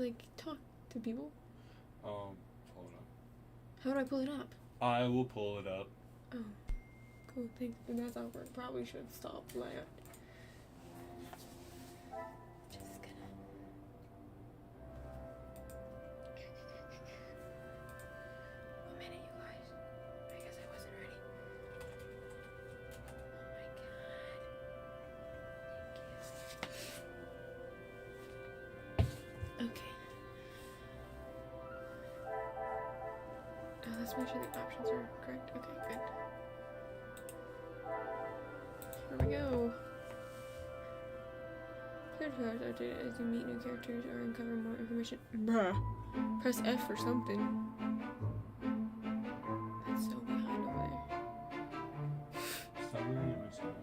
like, talk to people? Pull it up. How do I pull it up? I will pull it up. Oh, cool, thanks. And that's awkward. Probably should stop that. Just gonna... One minute, you guys. I guess I wasn't ready. Oh my god. Thank you. Okay. Let's make sure the options are correct. Okay, good. Here we go. Character photos are updated as you meet new characters or uncover more information. Bruh. Press F or something. That's so behind over there. Stop looking at myself.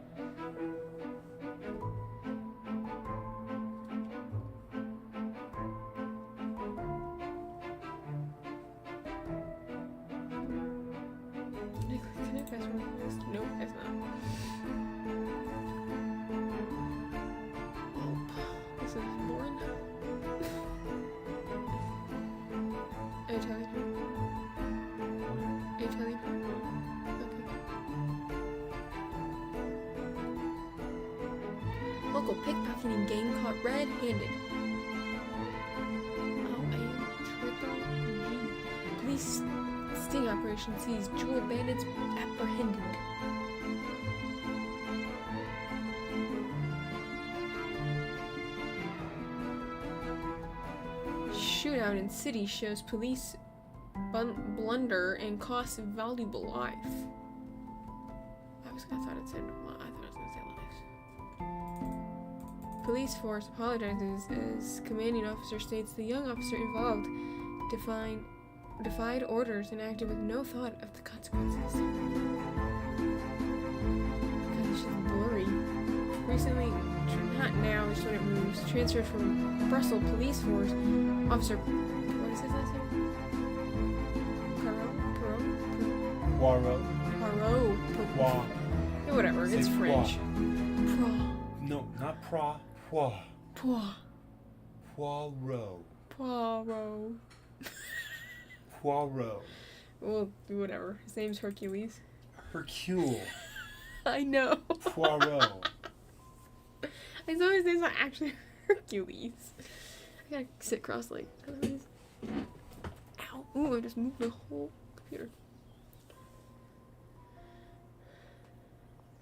Can I fast forward this? Nope, it's not. This is boring. Are you telling her? Are you telling her? Okay. Local pickpocketing gang caught red-handed. Oh, triple G. Police sting operation sees jewel bandits apprehended. Shootout in city shows police blunder and costs valuable life. I thought it said. Well, I thought it was gonna say lives. Police force apologizes as commanding officer states the young officer involved defied orders and acted with no thought of the consequences. God, this is blurry. Recently, not now, just when it moves, transferred from Brussels police force officer. What is his last name? Poirot. Yeah, whatever. It's French. No, not Poirot. Well, whatever. His name's Hercules. Hercule. I know. Poirot. I saw his name's not actually Hercules. I gotta sit cross-legged. Ow. Ooh, I just moved the whole computer.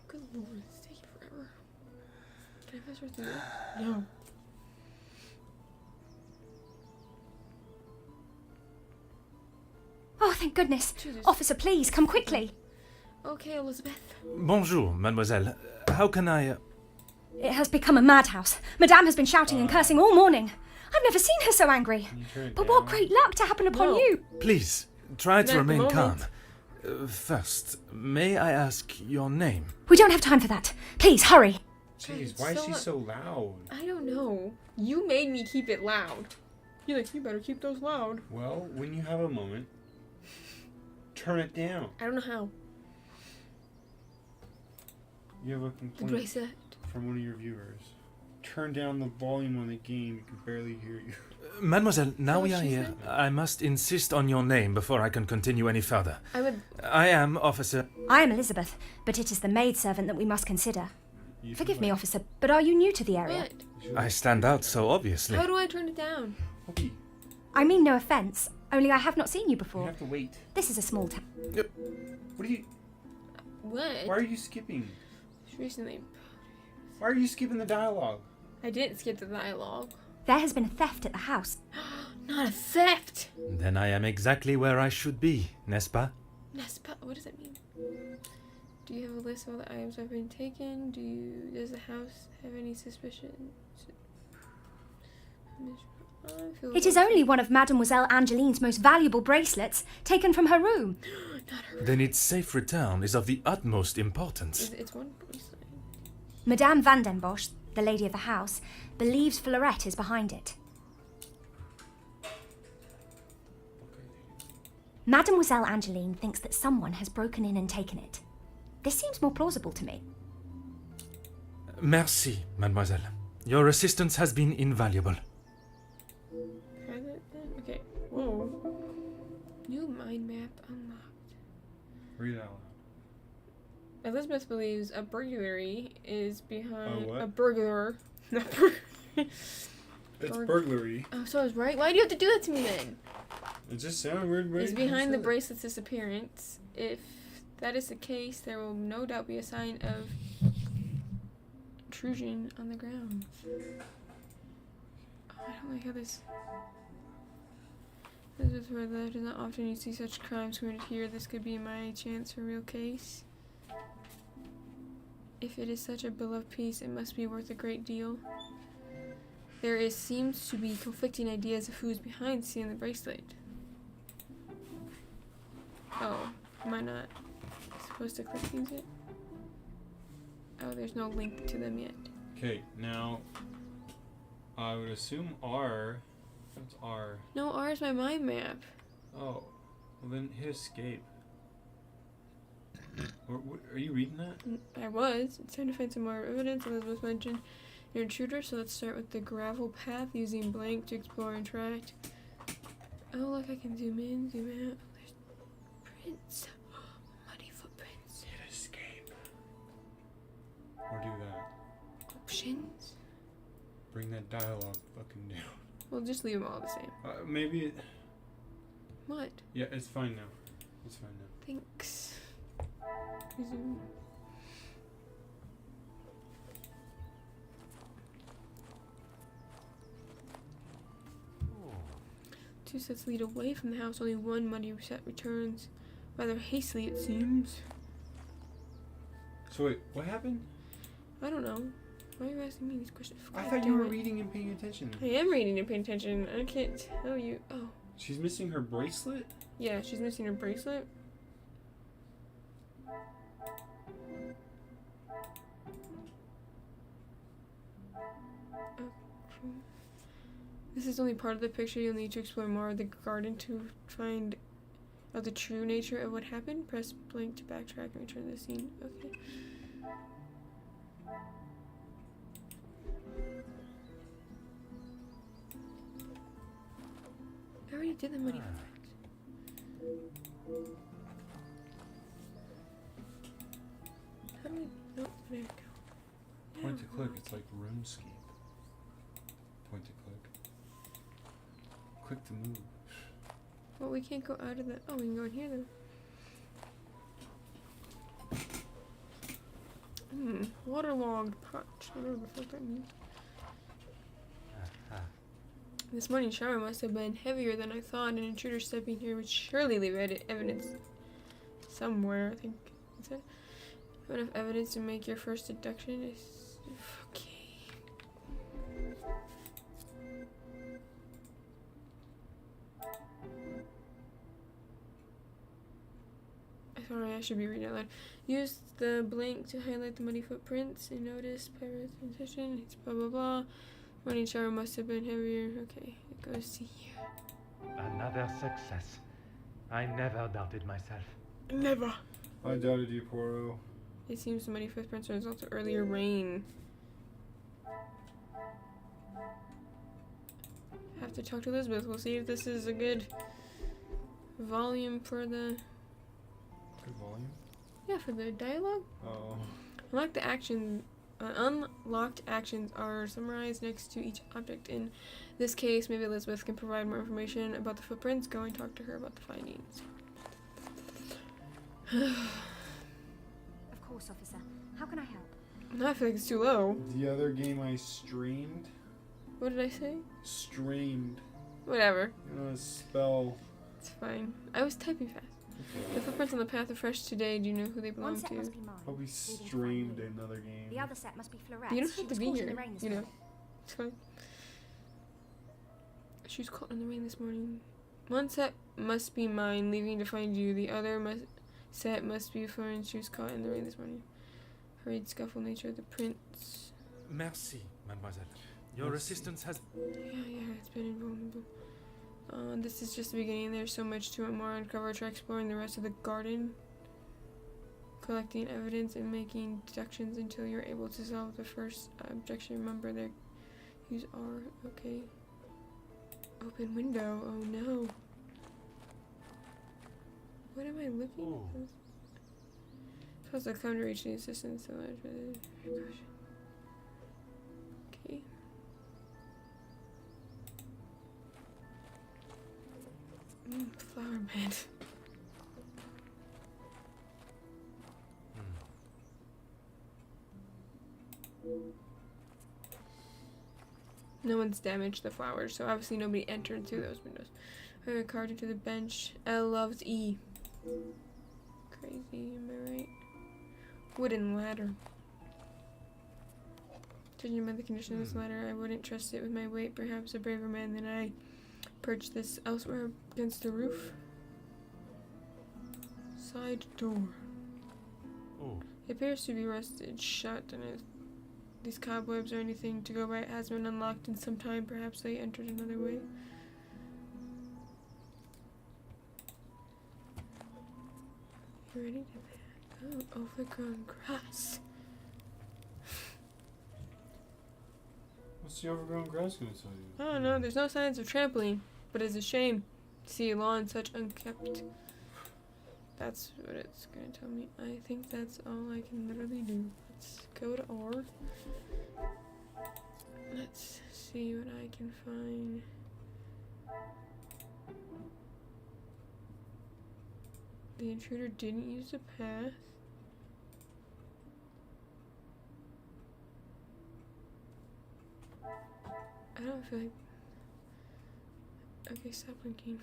Good lord, it's taking forever. Can I fast forward through that? No. Oh, thank goodness. Jesus. Officer, please, come quickly. Okay, Elizabeth. Bonjour, mademoiselle. How can I... It has become a madhouse. Madame has been shouting and cursing all morning. I've never seen her so angry. But what great luck to happen upon you. Please, try to At the remain calm. moment. First, may I ask your name? We don't have time for that. Please, hurry. Jeez, why is she so loud? I don't know. You made me keep it loud. You're like, you better keep those loud. Well, when you have a moment, turn it down. I don't know how. You have a The complaint bracelet. from one of your viewers. Turn down the volume on the game. You can barely hear you. Mademoiselle, now Oh, we are she's here. there. I must insist on your name before I can continue any further. I am Officer... I am Elizabeth, but it is the maidservant that we must consider. Forgive me, officer, but are you new to the area? What? I stand out so obviously. How do I turn it down? Okay, I mean no offence, only I have not seen you you before. have to wait. This is a small town. What are you... What? Why are you skipping? Recently. Why are you skipping the dialogue? I didn't skip the dialogue. There has been a theft at the house. Not a theft! Then I am exactly where I should be, n'est-ce pas? What does that mean? Do you have a list of all the items that have been taken? Does the house have any suspicion? It is only one of Mademoiselle Angeline's most valuable bracelets, taken from her room. Not her. Then its safe return is of the utmost importance. It's one bracelet. Madame Van den Bosch, the lady of the house, believes Fleurette is behind it. Mademoiselle Angeline thinks that someone has broken in and taken it. This seems more plausible to me. Merci, mademoiselle. Your assistance has been invaluable. Okay. Mind map unlocked. Read it out loud. Elizabeth believes a burglary is behind what? a burglar. Not burglary. It's burglary. Oh, so I was right. Why do you have to do that to me then? It just sounded weird. Is behind the bracelet's disappearance. If that is the case, there will no doubt be a sign of intrusion on the ground. Oh, I don't like how this. Elizabeth read that does not often you see such crimes committed here. This could be my chance for a real case. If it is such a beloved piece, it must be worth a great deal. There seems to be conflicting ideas of who's behind seeing the bracelet. Oh, am I not supposed to click these yet? Oh, there's no link to them yet. Okay, now I would assume R. What's R? No, R is my mind map. Oh, well then hit escape. Are you reading that? I was. It's time to find some more evidence. Elizabeth mentioned an intruder, so let's start with the gravel path using blank to explore and track. Oh, look, I can zoom in, zoom out. Oh, there's prints. Muddy footprints. Hit escape. Or do that. Options. Bring that dialogue fucking down. We'll just leave them all the same. Maybe it... What? Yeah, it's fine now. It's fine now. Thanks. Resume. Two sets lead away from the house. Only one muddy set returns. Rather hastily, it seems. So wait, what happened? I don't know. Why are you asking me these questions? I thought you were reading and paying attention. I am reading and paying attention. I can't tell you. Oh. She's missing her bracelet? Yeah, she's missing her bracelet. This is only part of the picture. You'll need to explore more of the garden to find out the true nature of what happened. Press blank to backtrack and return to the scene. Okay. I already did the money footprints. How do we... Oh, there we go. Point to click, it's like RuneScape. Point to click. Click to move. Well, we can't go out of the... Oh, we can go in here, though. Waterlogged patch. Whatever the fuck that means. This morning's shower must have been heavier than I thought. An intruder stepping here would surely leave evidence somewhere, I think. Is it? Enough evidence to make your first deduction is... Okay. Sorry, I should be reading out loud. Use the blank to highlight the muddy footprints and notice Poirot's intention. It's blah blah blah. Morning shower must have been heavier. Okay, it goes to here. Another success. I never doubted myself. Never. I doubted you, Poirot. It seems the muddy footprints are a result of earlier rain. Have to talk to Elizabeth. We'll see if this is a good volume for the... Good volume? Yeah, for the dialogue. Oh. Unlocked actions are summarized next to each object. In this case, maybe Elizabeth can provide more information about the footprints. Go and talk to her about the findings. Of course, officer. How can I help? No, I feel like it's too low. The other game I streamed? What did I say? Streamed. Whatever. You know, spell. It's fine. I was typing fast. The footprints on the path are fresh today. Do you know who they belong One set to? must be mine. Probably leading to streamed Hercule. another game. The other set must be Florette's. You don't She have to was be caught in here. the rain this You know. morning. It's fine. She was caught in the rain this morning. One set must be mine, leaving to find you. The other set must be Florence. She was caught in the rain this morning. Hurried, scuffle nature of the prints. Merci, mademoiselle. Your assistance has... Yeah, it's been invulnerable. This is just the beginning. There's so much to it more. Uncover, try exploring the rest of the garden. Collecting evidence and making deductions until you're able to solve the first objection. Remember, there. Use R. Okay. Open window. Oh no. What am I looking at? Supposed to come to reach the assistance so much for the precaution. Okay. Flower bed. No one's damaged the flowers, so obviously nobody entered through those windows. I got carted to the bench. L loves E. Crazy, am I right? Wooden ladder. Judging by the condition of this ladder, I wouldn't trust it with my weight. Perhaps a braver man than I perched this elsewhere against the roof. Side door. Oh. It appears to be rusted shut, and if these cobwebs or anything to go by, it has been unlocked in some time. Perhaps they entered another way. You ready to back? Oh, overgrown grass. What's the overgrown grass gonna tell you? I don't know. There's no signs of trampling, but it's a shame to see a lawn such unkept. That's what it's gonna tell me. I think that's all I can literally do. Let's go to R. Let's see what I can find. The intruder didn't use the path. I don't feel like... Okay, stop blinking.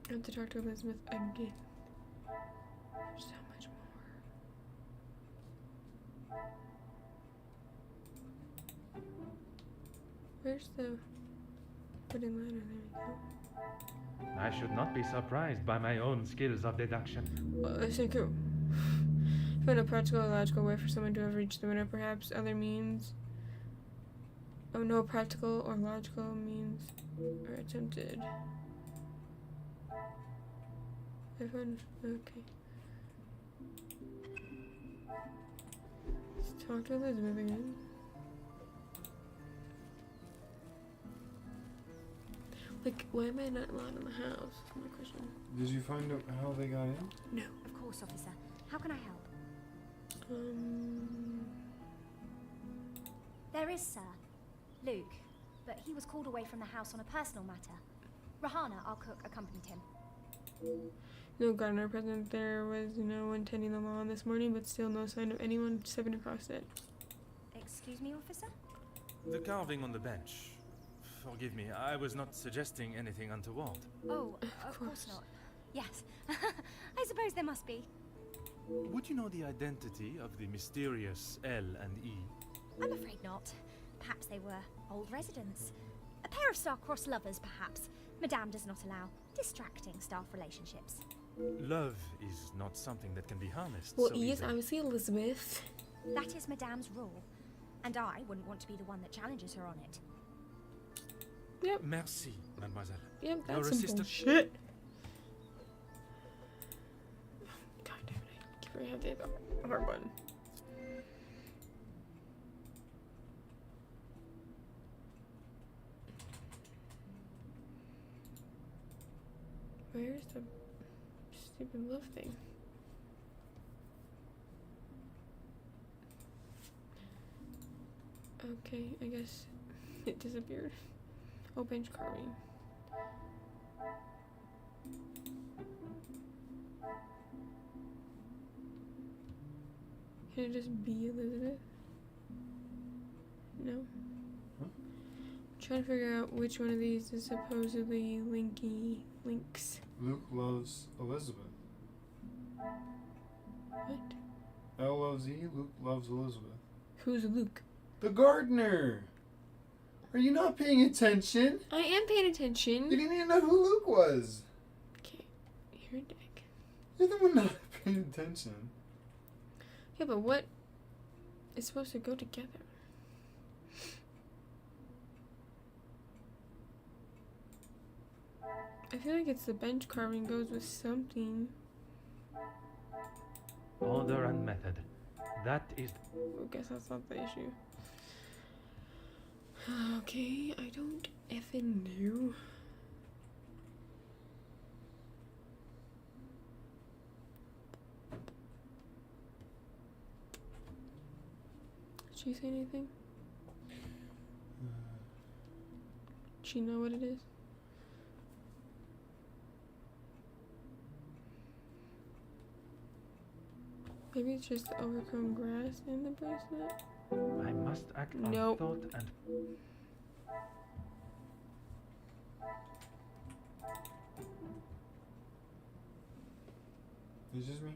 I have to talk to Elizabeth again. There's so much more. Where's the wooden ladder? There we go. I should not be surprised by my own skills of deduction. Well, listen, cool. Find a practical or logical way for someone to have reached the window, perhaps other means. Oh, no practical or logical means are attempted. Everyone, okay. Let's talk to Elizabeth again. Like, why am I not allowed in the house? That's my question. Did you find out how they got in? No. Of course, officer. How can I help? There is, sir. Luke. But he was called away from the house on a personal matter. Rahana, our cook, accompanied him. No gardener present. There was no one tending the lawn this morning, but still no sign of anyone stepping across it. Excuse me, officer? The carving on the bench. Forgive me, I was not suggesting anything untoward. Oh, of course not. Yes. I suppose there must be. Would you know the identity of the mysterious L and E? I'm afraid not. Perhaps they were old residents. A pair of star-crossed lovers, perhaps. Madame does not allow distracting staff relationships. Love is not something that can be harnessed. Well, so E is easily. obviously Elizabeth. That is Madame's rule. And I wouldn't want to be the one that challenges her on it. Yep. Merci, mademoiselle. Yep, You're that's a some sister? bullshit. God damn it, I keep forgetting the hard button. Where's the stupid love thing? Okay, I guess it disappeared. Oh, bench carving. Can it just be Elizabeth? No? Huh? Trying to figure out which one of these is supposedly links. Luke loves Elizabeth. What? L loves E, Luke loves Elizabeth. Who's Luke? The gardener! Are you not paying attention? I am paying attention. You didn't even know who Luke was. Okay, you're a dick. You're the one not paying attention. Yeah, but what is supposed to go together? I feel like it's the bench carving goes with something. Order and method. That is... I guess that's not the issue. Okay, I don't effing know. she say anything? She know what it is? Maybe it's just the overgrown grass in the bracelet? I must act on Nope. thought and It's just me.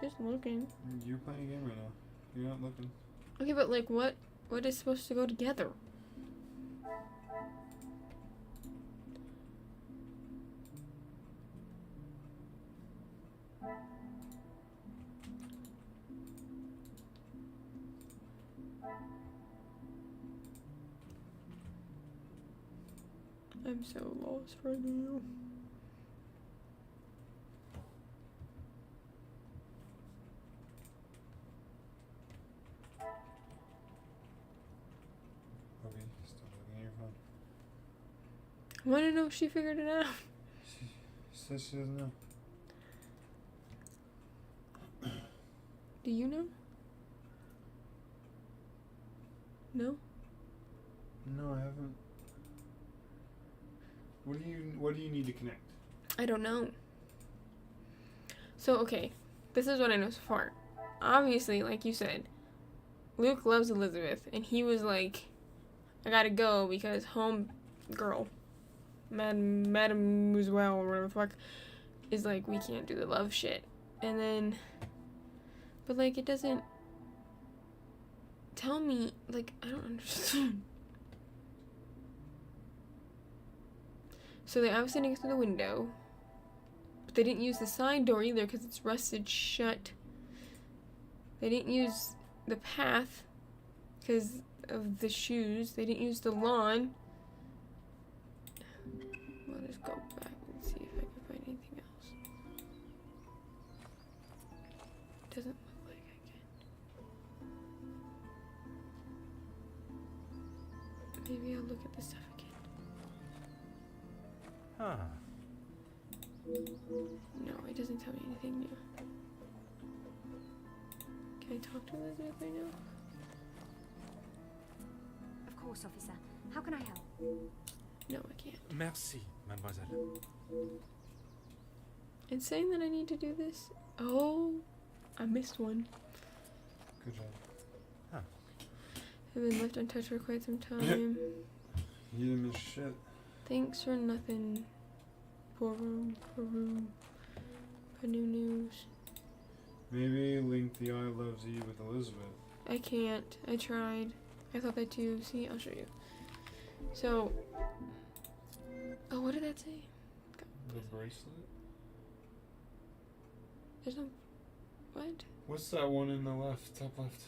Just looking. You're playing a game right now. You're not looking. Okay, but like what is supposed to go together? I'm so lost right now. Okay, stop looking at your phone. I want to know if she figured it out. She says she doesn't know. Do you know? No? No, I haven't. What do you need to connect? I don't know. So, okay. This is what I know so far. Obviously, like you said, Luke loves Elizabeth, and he was like, I gotta go because home girl, Madame Muswell, or whatever the fuck, is like, we can't do the love shit. And then, but like, it doesn't tell me, like, I don't understand. So they obviously didn't get through the window, but they didn't use the side door either because it's rusted shut. They didn't use the path because of the shoes. They didn't use the lawn. I'll just go back and see if I can find anything else. Doesn't look like I can. Maybe I'll look at the stuff again. Huh. No, it doesn't tell me anything new. Can I talk to Elizabeth right now? Of course, officer. How can I help? No, I can't. Merci, mademoiselle. It's saying that I need to do this. Oh, I missed one. Good job. I've been left untouched for quite some time. You didn't miss shit. Thanks for nothing. Poirot. New news. Maybe link the I loves you with Elizabeth. I can't. I tried. I thought that too. See, I'll show you. So, oh, what did that say? The bracelet? There's no. What? What's that one in the left, top left?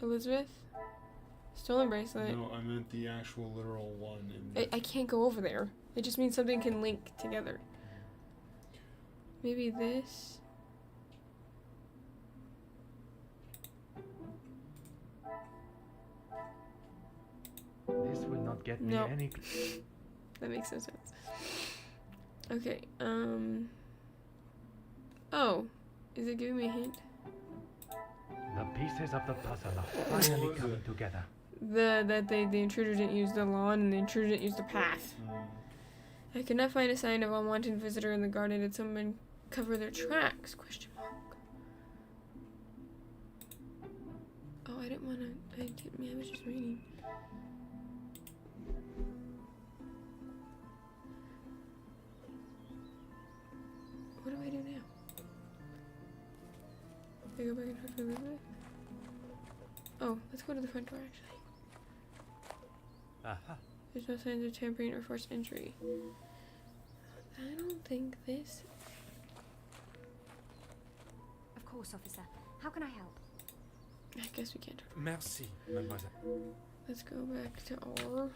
Elizabeth? Stolen bracelet. No, I meant the actual literal one in the I can't go over there. It just means something can link together. Maybe this. this will not get me No. any. That makes no sense. Okay, oh, is it giving me a hint? The pieces of the puzzle are What finally was coming it? together. The intruder didn't use the lawn and the intruder didn't use the path. I could not find a sign of unwanted visitor in the garden. Did someone cover their tracks? Question mark. Oh, I didn't want to. I was just reading. What do I do now? Do I go back and talk to Elizabeth? Oh, let's go to the front door actually. Aha. There's no signs of tampering or forced entry. I don't think this. Of course, officer. How can I help? I guess we can't. Merci, mademoiselle. Let's go back to our.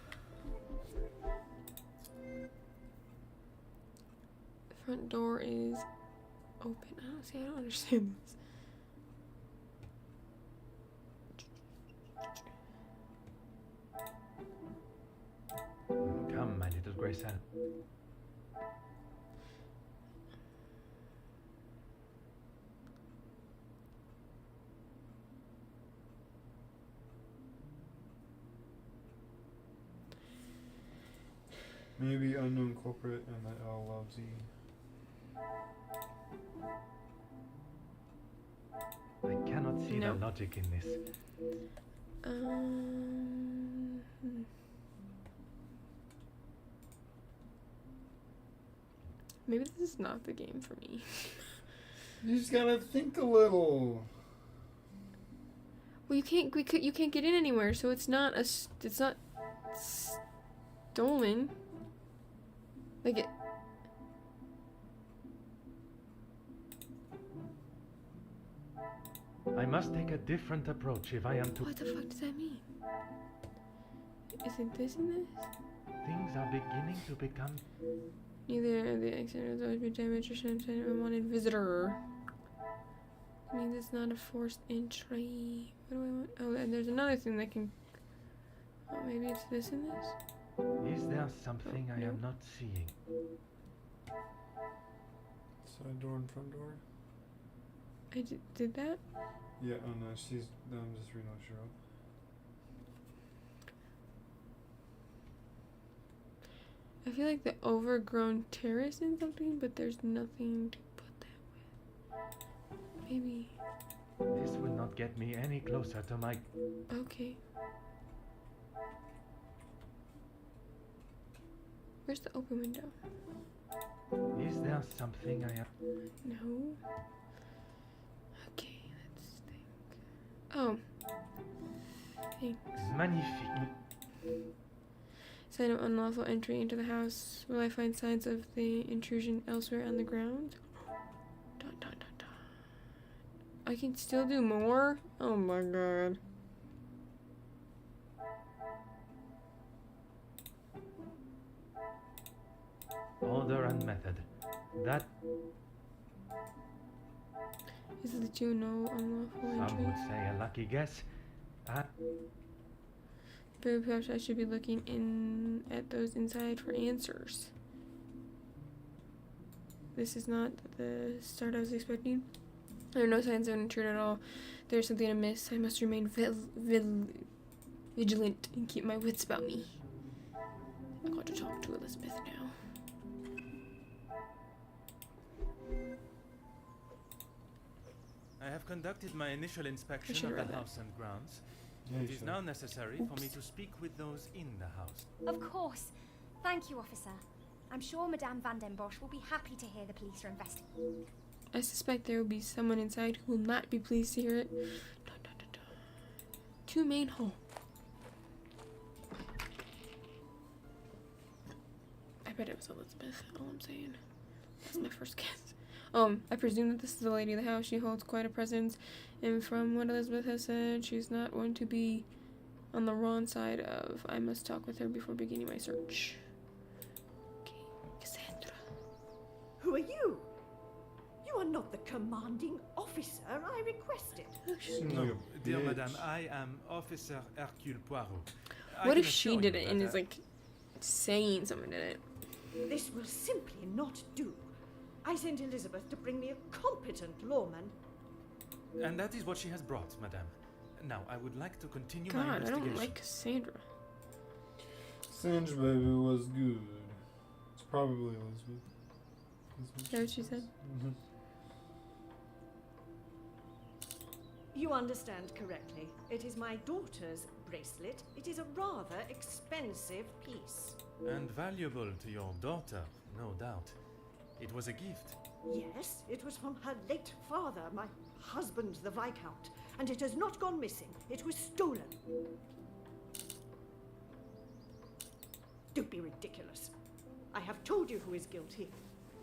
The front door is open. I don't understand this. Come, my little Grayson. Maybe unknown culprit and that L loves E. I cannot see No. the logic in this. Maybe this is not the game for me. You just gotta think a little. Well, you can't get in anywhere, so it's not stolen. Like it. I must take a different approach if I am to. What the fuck does that mean? Isn't this in this? Things are beginning to become. Neither of the exit has always been damaged or sent an unwanted visitor. It means it's not a forced entry. What do I want? Oh, and there's another thing that can. Oh, maybe it's this and this? Is there something I am not seeing? Side door and front door? I did that? Yeah, oh no, I'm just reading what she wrote. I feel like the overgrown terrace in something, but there's nothing to put that with. Maybe. This will not get me any closer to my. Okay. Where's the open window? Is there something I am? No. Okay, let's think. Oh. Thanks. Magnifique. Sign of unlawful entry into the house. Will I find signs of the intrusion elsewhere on the ground? Dun, dun, dun, dun. I can still do more? Oh my god. Order and method. That Is it the two no unlawful some entry? would say a lucky guess. But perhaps I should be looking in at those inside for answers. This is not the start I was expecting. There are no signs of an intruder at all. There's something amiss. I must remain vigilant and keep my wits about me. I've got to talk to Elizabeth now. I have conducted my initial inspection should of the read that. house and grounds. Yeah, It you is should. now necessary for me to speak with those in the house. Of course. Thank you, officer. I'm sure Madame Van den Bosch will be happy to hear the police are investigating. I suspect there will be someone inside who will not be pleased to hear it. Dun, dun, dun, dun. To main hall. I bet it was Elizabeth. All I'm saying. That's my first guess. I presume that this is the lady of the house. She holds quite a presence, and from what Elizabeth has said, she's not one to be on the wrong side of. I must talk with her before beginning my search. Okay, Cassandra. Who are you? You are not the commanding officer I requested. Oh, she's Seems No, like a dear bitch. madame, I am Officer Hercule Poirot. I What can if she assure did you it that and is like saying someone did it? This will simply not do. I sent Elizabeth to bring me a competent lawman. And that is what she has brought, madame. Now, I would like to continue my God, I investigation. don't like Cassandra. Singe baby was good. It's probably Elizabeth. Is that what she said? Mm-hmm. You understand correctly. It is my daughter's bracelet. It is a rather expensive piece. And valuable to your daughter, no doubt. It was a gift. Yes, it was from her late father, my husband, the Viscount, and it has not gone missing. It was stolen. Don't be ridiculous. I have told you who is guilty.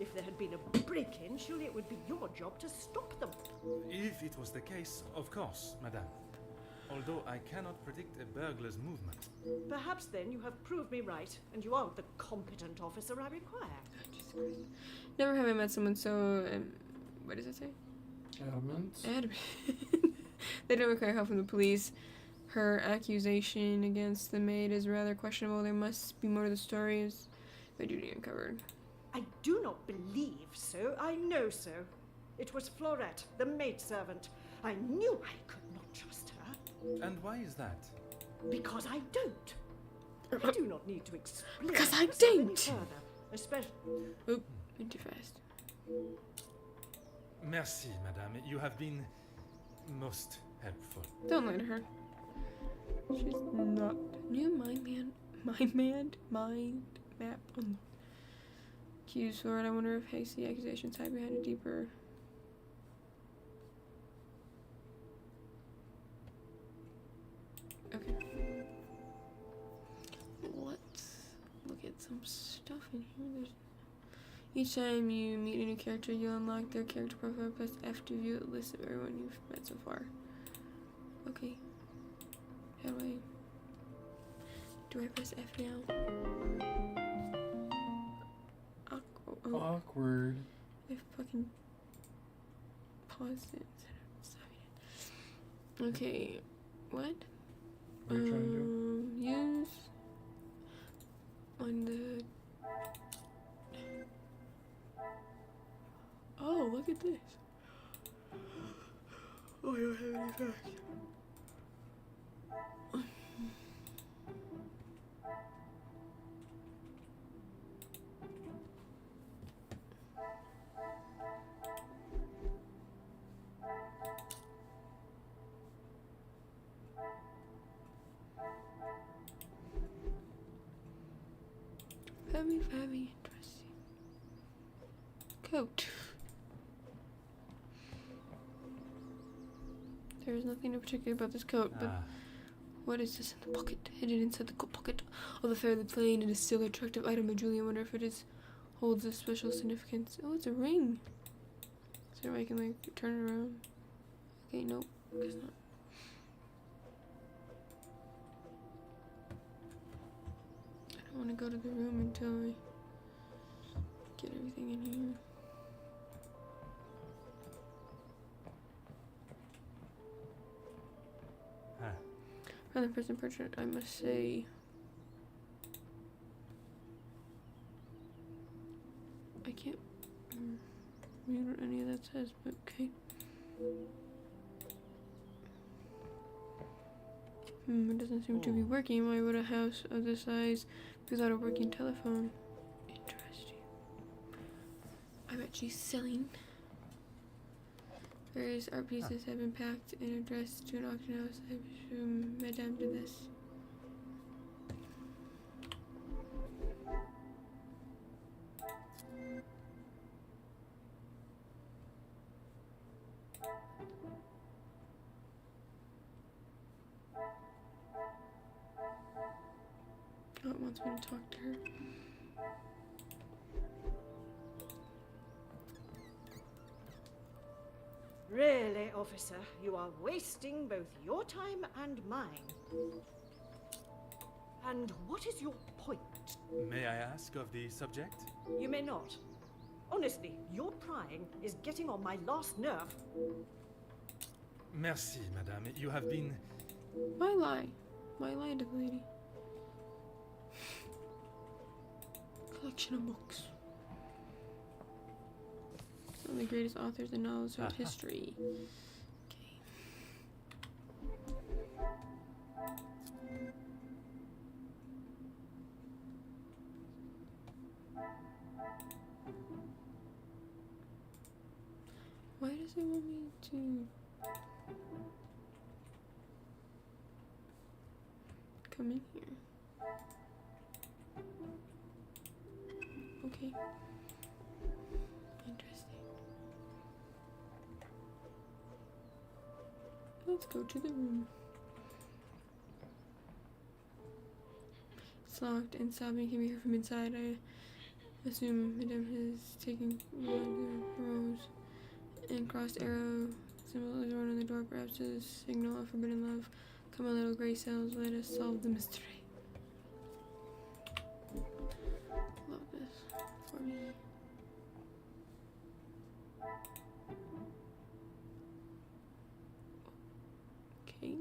If there had been a break-in, surely it would be your job to stop them. If it was the case, of course, madame. Although I cannot predict a burglar's movement. Perhaps then you have proved me right, and you are the competent officer I require. Jesus Christ. Never have I met someone so, what does it say? Adamant. Adamant. They don't require help from the police. Her accusation against the maid is rather questionable. There must be more to the story. Is my duty uncovered? I do not believe so. I know so. It was Florette, the maidservant. I knew I could not trust her. And why is that? Because I don't. I do not need to explain Because I myself any don't. further, especially. Oop, went too fast. Merci, madame. You have been most helpful. Don't lie to her. She's not. New mind map unlocked. Cues for it. I wonder if hasty accusations hide behind a deeper. Okay. Let's look at some stuff in here. Each time you meet a new character, you'll unlock their character profile. Press F to view a list of everyone you've met so far. Okay. How do I press F now? Oh, Awkward. I fucking paused it instead of stopping it. Okay. What? What are you trying to do? Use on the. Oh, look at this. Oh, I don't have any facts. Very interesting. Coat. There is nothing in particular about this coat, but what is this in the pocket? Hidden inside the coat pocket of the fairly plain and still attractive item of Julie. I wonder if it holds a special significance. Oh, it's a ring. So I can like turn it around. Okay, nope, guess not. I don't want to go to the room until I get everything in here. Rather person portrait, I must say. I can't read what any of that says, but okay. It doesn't seem to be working. Why would a house of this size be without a working telephone? Interesting. I bet she's selling. Various art pieces have been packed and addressed to an auction house. I presume Madame did this. Oh, it wants me to talk to her. Really, officer, you are wasting both your time and mine. And what is your point? May I ask of the subject? You may not. Honestly, your prying is getting on my last nerve. Merci, madame. You have been... Why lie? Why lie to the lady? Collection of books. One of the greatest authors and novels throughout history. Okay. Why does it want me to come in here? Okay. Interesting. Let's go to the room. It's locked and sobbing can be heard from inside. I assume Madame has taken one of the rose and crossed arrow symbol is one on the door, perhaps a signal of forbidden love. Come on, little gray cells, let us solve the mystery. Love this for me. Okay.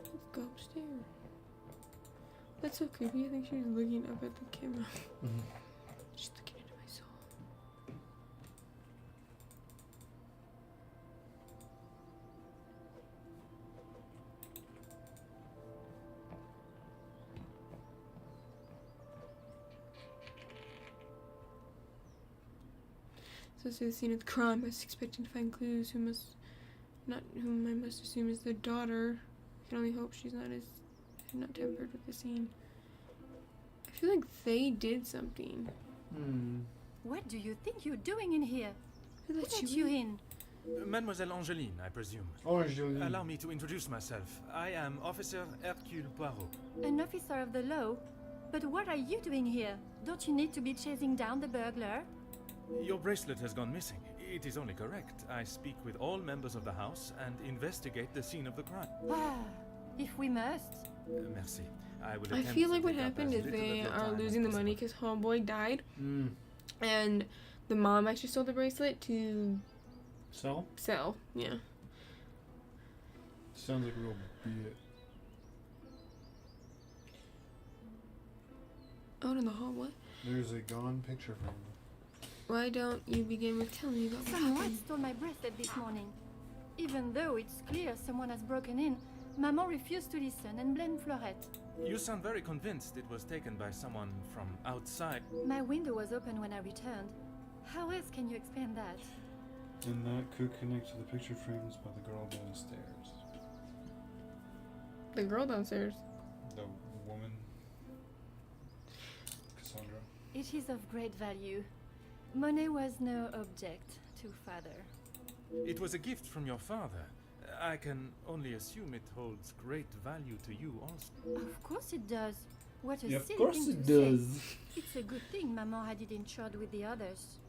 Let's go upstairs. That's so creepy. I think she's looking up at the camera. Mm-hmm. She's looking into my soul. Close to the scene of the crime, I was expecting to find clues whom I must assume is the daughter. I can only hope she's not tampered with the scene. I feel like they did something. What do you think you're doing in here? Who Who let let you you in? in? Mademoiselle Angeline, I presume. Allow me to introduce myself. I am Officer Hercule Poirot. An officer of the law? But what are you doing here? Don't you need to be chasing down the burglar? Your bracelet has gone missing. It is only correct. I speak with all members of the house and investigate the scene of the crime. Ah, if we must. Merci. I will I attempt feel to like what take up happened as is little they of your are time as losing the money possible. because homeboy died, and the mom actually sold the bracelet to Sell? Yeah. Sounds like a real beat. Out in the hall, what? There's a gone picture frame. Why don't you begin with telling me about what Someone happened? stole my bracelet this morning. Even though it's clear someone has broken in, Maman refused to listen and blamed Florette. You sound very convinced it was taken by someone from outside. My window was open when I returned. How else can you explain that? And that could connect to the picture frames by the girl downstairs. The girl downstairs. The woman. Cassandra. It is of great value. Money was no object to father. It was a gift from your father. I can only assume it holds great value to you also. Of course it does. What a Yeah, of silly course thing it to say. does. It's a good thing Maman had it insured with the others.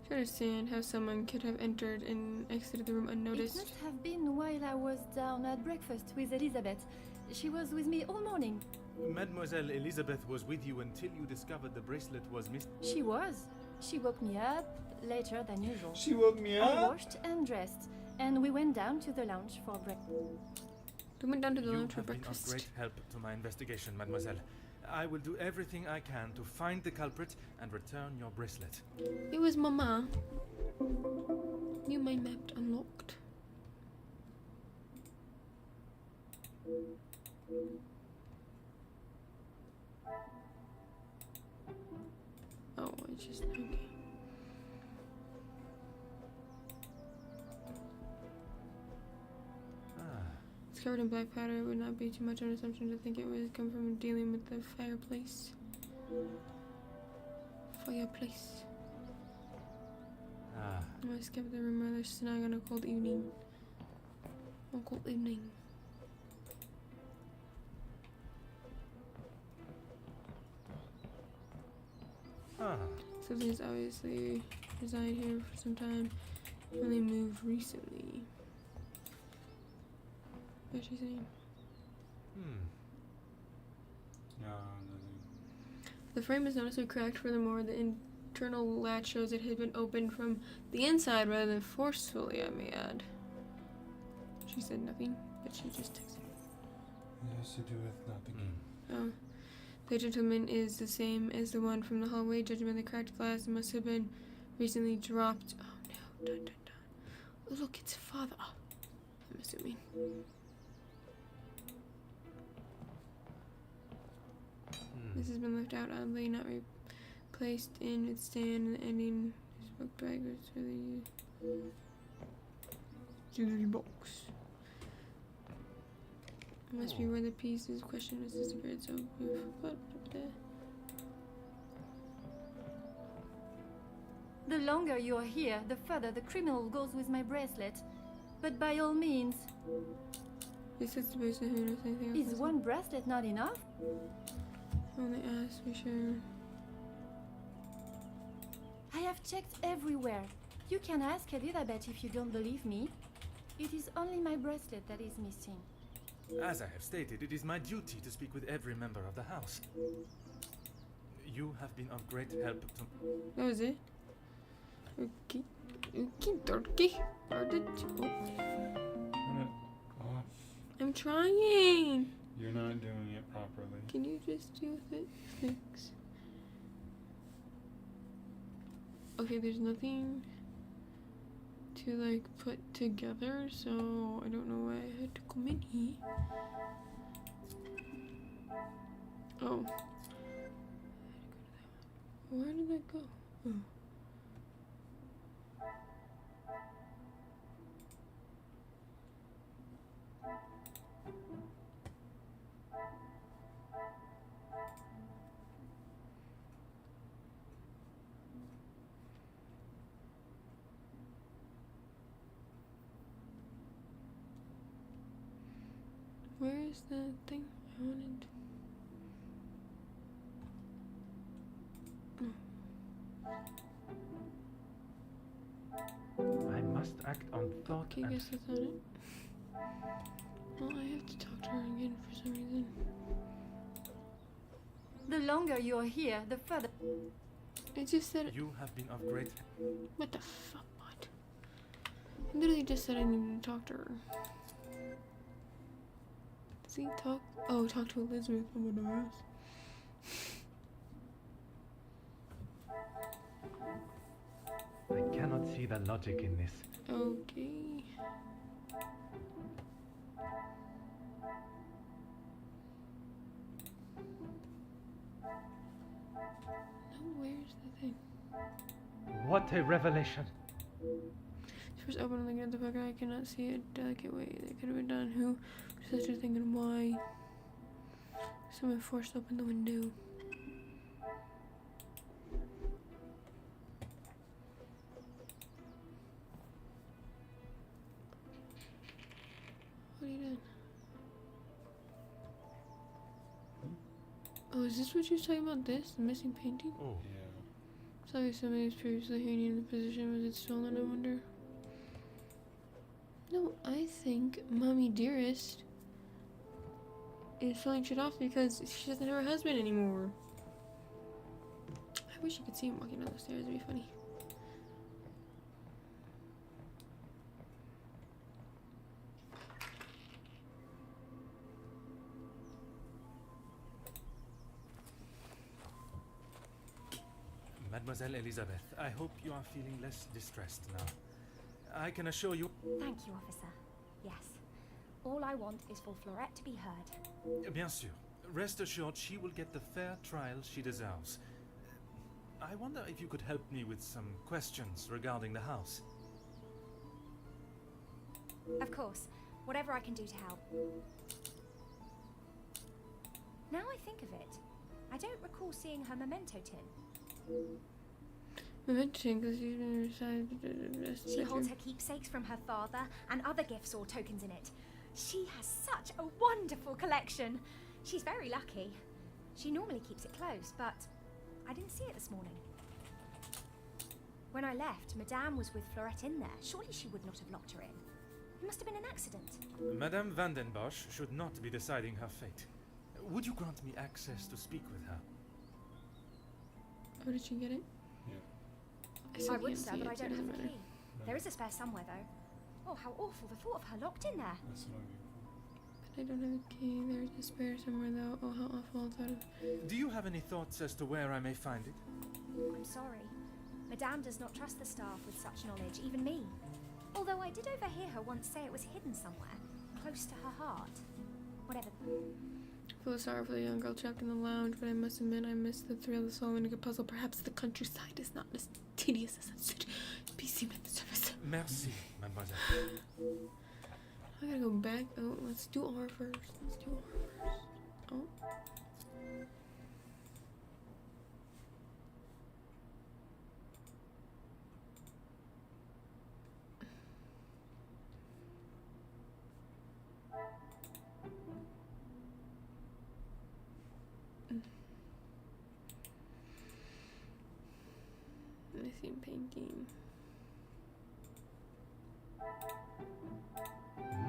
I understand how someone could have entered and exited the room It unnoticed. must have been while I was down at breakfast with Elizabeth. She was with me all morning. Mademoiselle Elizabeth was with you until you discovered the bracelet was missing. She was. She woke me up later than usual. She woke me I up. washed and dressed, and we went down to the lounge for breakfast. We went down to the You lounge for have been of breakfast. great help to my investigation, mademoiselle. I will do everything I can to find the culprit and return your bracelet. It was Mama. New mind map unlocked. Oh, it's just okay. Ah, It's covered in black powder. It would not be too much of an assumption to think it would come from dealing with the fireplace. Fireplace. ah. I skipped the room rather snug on a cold evening. On a cold evening. Ah, Something's obviously resigned here for some time. Only moved recently. What's she saying? No, nothing. The frame is noticeably cracked. Furthermore, the internal latch shows it had been opened from the inside rather than forcefully, I may add. She said nothing, but she just texted. It has to do with not the game. Oh. The gentleman is the same as the one from the hallway. Judging by the cracked glass, it must have been recently dropped. Oh no, dun dun dun. Oh, look, it's father. I'm assuming. This has been left out oddly, not replaced in its stand, and the ending is book bag was really jewelry box. It must be where the pieces question has disappeared so beautiful. The longer you're here, the further the criminal goes with my bracelet. But by all means, This is the person who knows anything else. is one bracelet not enough? Only ask for sure. I have checked everywhere. You can ask Elizabeth if you don't believe me. It is only my bracelet that is missing. As I have stated, it is my duty to speak with every member of the house. You have been of great help to... That was it? Okay. Okay, turkey. Or did you? Oh, Turn it off. I'm trying. You're not doing it properly. Can you just do with it? Thanks. Okay, there's nothing to like put together, so I don't know why I had to come in here. Oh. Where did that go? Oh. Where's the thing I wanted? I must act on thought Okay, and guess that's not it. Well, I have to talk to her again for some reason. The longer you're here, the further. It just said. You have been of great. What the fuck? What? It literally just said I needed to talk to her. Does he talk? Oh, talk to Elizabeth. I'm gonna ask. I cannot see the logic in this. Okay. No, where's the thing? What a revelation! She was open looking at the book. I cannot see a delicate way that could have been done. Who was such a thing and why? Someone forced open the window. What are you doing? Oh, is this what you was talking about? This? The missing painting? Oh, Yeah. Sorry, somebody was previously hanging in the position. Was it stolen, I wonder? No, I think Mommy Dearest is selling shit off because she doesn't have her husband anymore. I wish you could see him walking down the stairs. It'd be funny. Mademoiselle Elizabeth, I hope you are feeling less distressed now. I can assure you. Thank you, officer. Yes. All I want is for Florette to be heard. Bien sûr. Rest assured she will get the fair trial she deserves. I wonder if you could help me with some questions regarding the house. Of course. Whatever I can do to help. Now I think of it, I don't recall seeing her memento tin. Memento because she's been inside. She holds her keepsakes from her father and other gifts or tokens in it. She has such a wonderful collection. She's very lucky. She normally keeps it closed, but I didn't see it this morning. When I left, Madame was with Florette in there. Surely she would not have locked her in. It must have been an accident. Madame van den Bosch should not be deciding her fate. Would you grant me access to speak with her? Oh, did you get it? Yeah. still I would, can't sir, see but it, I so don't it have doesn't a matter. key. There is a spare somewhere, though. Oh, how awful, the thought of her locked in there. That's what I'm But I don't have a key. There's a spare somewhere, though. Oh, how awful. I thought of... Do you have any thoughts as to where I may find it? I'm sorry. Madame does not trust the staff with such knowledge, even me. Although I did overhear her once say it was hidden somewhere, close to her heart. Whatever. I feel sorry for the young girl trapped in the lounge, but I must admit I miss the thrill of solving a good puzzle. Perhaps the countryside is not as tedious as such PC method service. Merci, mademoiselle. I gotta go back. Oh, let's do R first. Let's do R first. Oh. Missing painting.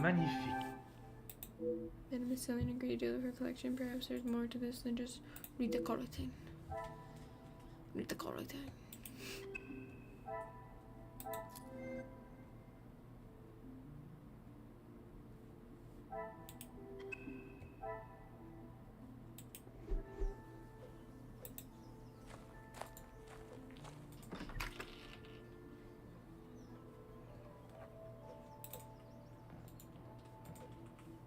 Magnifique. Madame is selling a great deal of her collection. Perhaps there's more to this than just redecorating. Redecorating.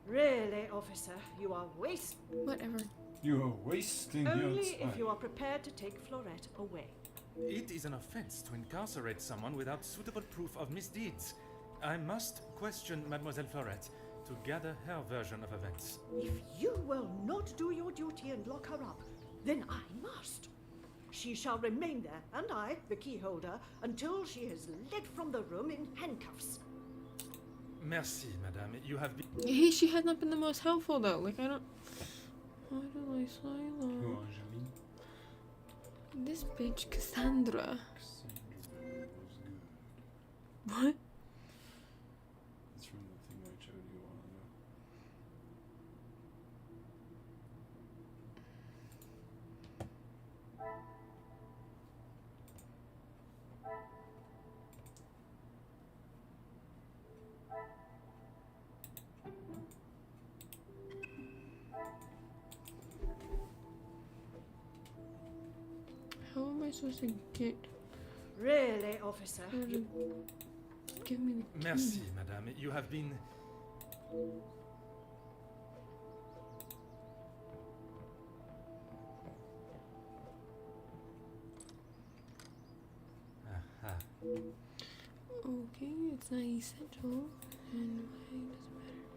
Really, officer, you are Whatever. You are wasting your only time. if you are prepared to take Florette away. It is an offense to incarcerate someone without suitable proof of misdeeds. I must question Mademoiselle Florette to gather her version of events. If you will not do your duty and lock her up, then I must. She shall remain there, and I, the key holder, until she is led from the room in handcuffs. Merci, madame. You have been... She has not been the most helpful though. Like I don't like Who, Silo. Angeline? This bitch Cassandra. Cassandra was good. What? It's from the thing I showed you a while ago. How am I supposed to get Really, officer? her to give me the key? Merci, madame. You have been... Aha. Okay, it's not essential. And why does it matter?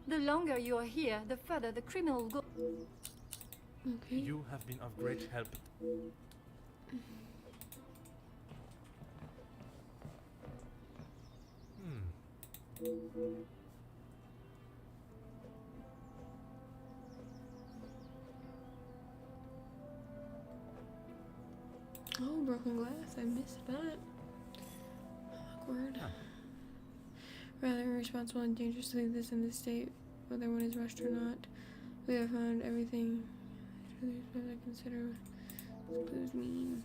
The longer you are here, the further the criminal go. Okay. You have been of great help. Oh, broken glass. I missed that. Awkward. Ah. Rather irresponsible and dangerous to leave this in this state, whether one is rushed or not. We have found everything. But I consider what clues mean.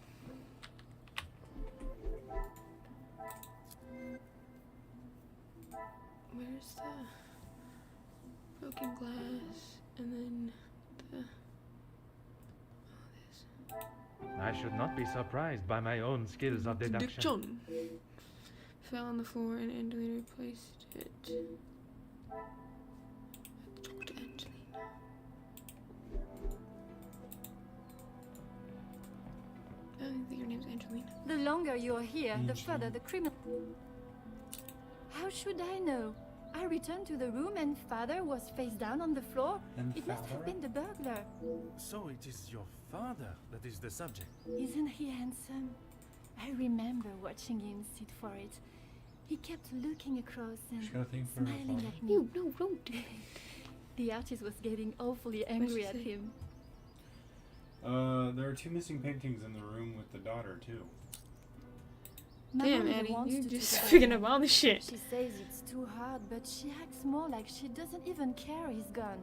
Where's the broken glass and then the I should not be surprised by my own skills of deduction. fell on the floor and Angelina replaced it. Dr. Angelina. I don't think her name's Angelina. The longer you are here, the Angelina. further the criminal. How should I know? I returned to the room and father was face down on the floor. And It must have been the burglar. So it is your father that is the subject. Isn't he handsome? I remember watching him sit for it. He kept looking across and She's got a thing for her smiling father. at me. No, don't do it. The artist was getting awfully angry at say? him. There are 2 missing paintings in the room with the daughter, too. Damn, Mama Addie, wants you to just take it picking back. up all the shit. She says it's too hard, but she acts more like she doesn't even care he's gone.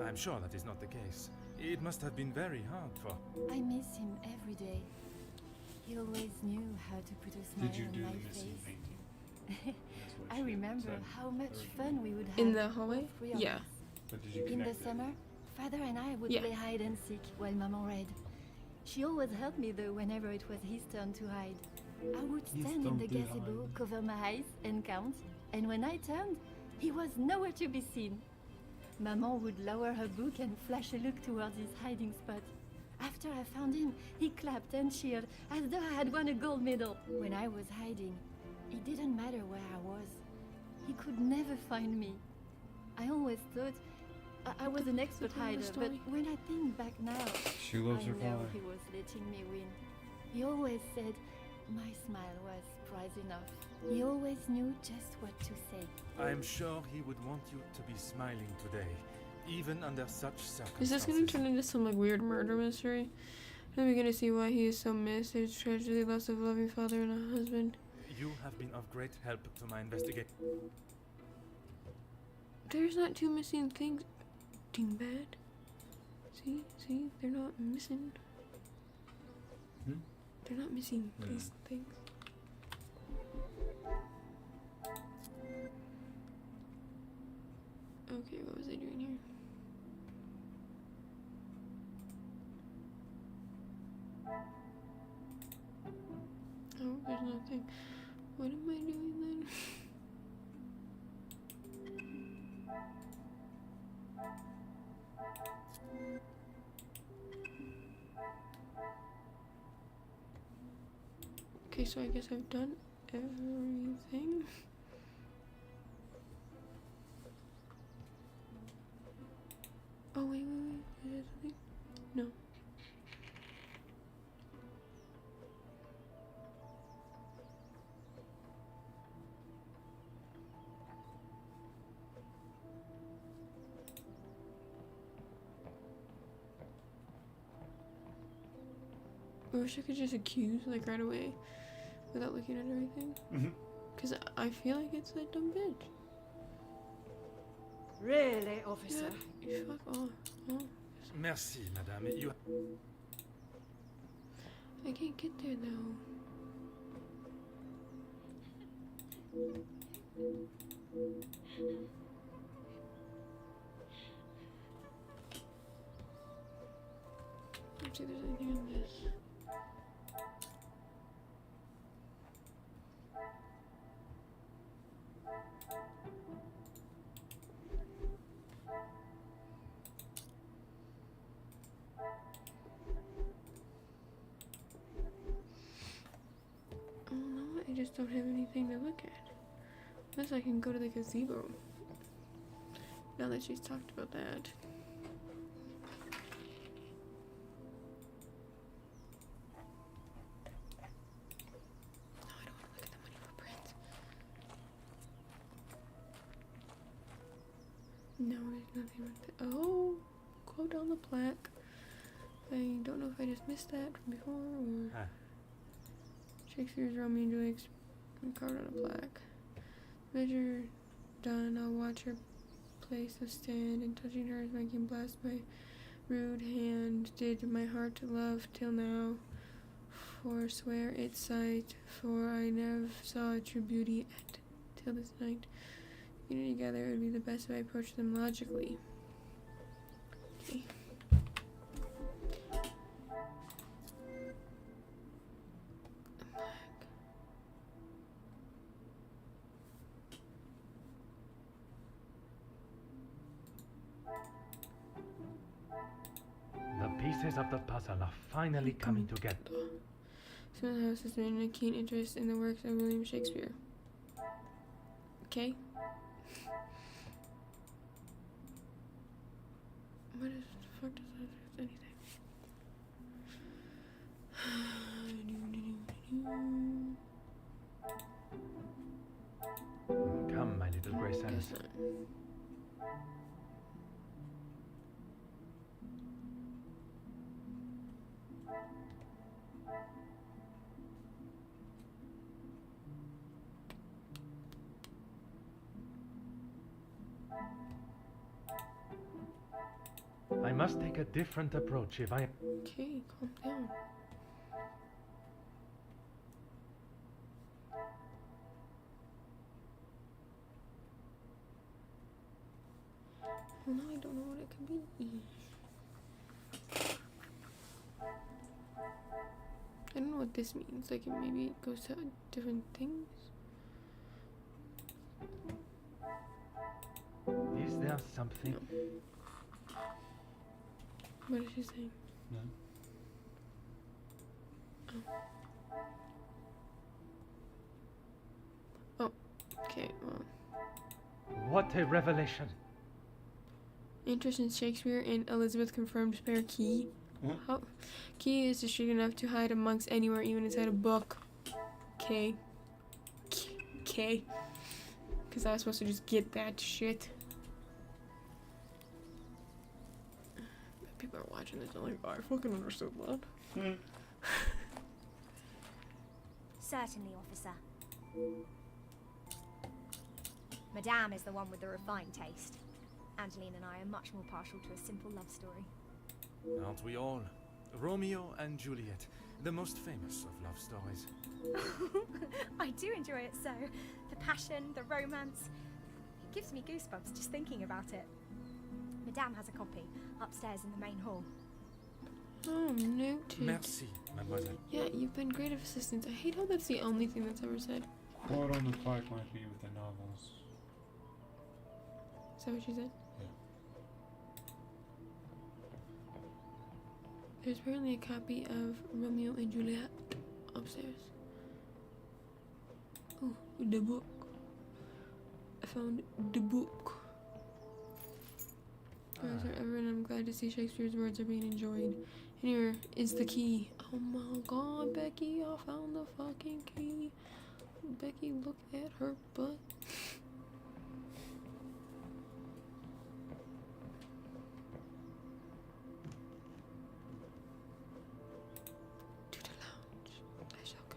I'm sure that is not the case. It must have been very hard for... I miss him every day. He always knew how to put a smile Did you on do my the missing face. painting? That's what I she remember said. how much fun we would have In the hallway? all three of Yeah. us. But did you In the connect it? summer, father and I would Yeah. play hide and seek while Mama read. She always helped me though whenever it was his turn to hide. I would His stand in turn the to gazebo, hide. cover my eyes and count, and when I turned, he was nowhere to be seen. Maman would lower her book and flash a look towards his hiding spot. After I found him, he clapped and cheered as though I had won a gold medal. When I was hiding, it didn't matter where I was. He could never find me. I always thought I was an expert the point of hider, the but story. when I think back now, She loves I her know father. he was letting me win. He always said my smile was prize enough. He always knew just what to say. I'm sure he would want you to be smiling today, even under such circumstances. Is this going to turn into some like weird murder mystery? Then we're going to see why he is so missed. His tragedy, loss of a loving father and a husband. You have been of great help to my investigation. There's not 2 missing things. Dingbat. See, they're not missing. Hmm? They're not missing Hmm. these things. Okay, what was I doing here? Oh, there's nothing. What am I doing then? Okay, so I guess I've done everything. Oh, wait. Is there something? No. I wish I could just accuse, like, right away without looking at everything. Because I feel like it's that dumb bitch. Really, officer? Yeah, you fuck off. Oh, Merci, madame. You. I can't get there, though. Let's see if there's anything in this. Oh no, I just don't have anything to look at. Unless I can go to the gazebo. Now that she's talked about that. No, I don't want to look at the money footprints. No, there's nothing right there. Oh, quote on the plaque. I don't know if I just missed that from before or... Ah. Shakespeare's Romeo and Juliet carved on a plaque. Measure done, I'll watch her place of stand, and touching her is making blast my rude hand. Did my heart love till now, forswear its sight, for I never saw a true beauty at till this night. United together, it would be the best if I approach them logically. Okay. The pieces of the puzzle are finally coming together. Smith House has been a keen interest in the works of William Shakespeare. Okay. What is the fuck does that have to do with anything? Come, my little Grace Guess Alice. not. I must take a different approach if I... Okay, calm down. Well, now I don't know what it could be. I don't know what this means. Like, maybe it goes to different things. Is there something? No. What is she saying? No. Oh. Okay, well. What a revelation! Interest in Shakespeare and Elizabeth confirmed pair key. What? How? Key is discreet enough to hide amongst anywhere, even inside a book. Okay. Okay. Because I was supposed to just get that shit. People are watching this. I'm like, oh, I fucking understood that. Certainly, officer. Madame is the one with the refined taste. Angeline and I are much more partial to a simple love story. Aren't we all? Romeo and Juliet, the most famous of love stories. I do enjoy it so. The passion, the romance. It gives me goosebumps just thinking about it. Madame has a copy upstairs in the main hall. Oh, noted. Merci, mademoiselle. Yeah, you've been great of assistance. I hate how that's the only thing that's ever said. Quote on the plaque might be with the novels. Is that what she said? Yeah. There's apparently a copy of Romeo and Juliet upstairs. Oh, the book. I found the book. Everyone, I'm glad to see Shakespeare's words are being enjoyed. Here is the key. Oh my god, Becky, I found the fucking key. Becky, look at her butt. To the lounge. I shall go.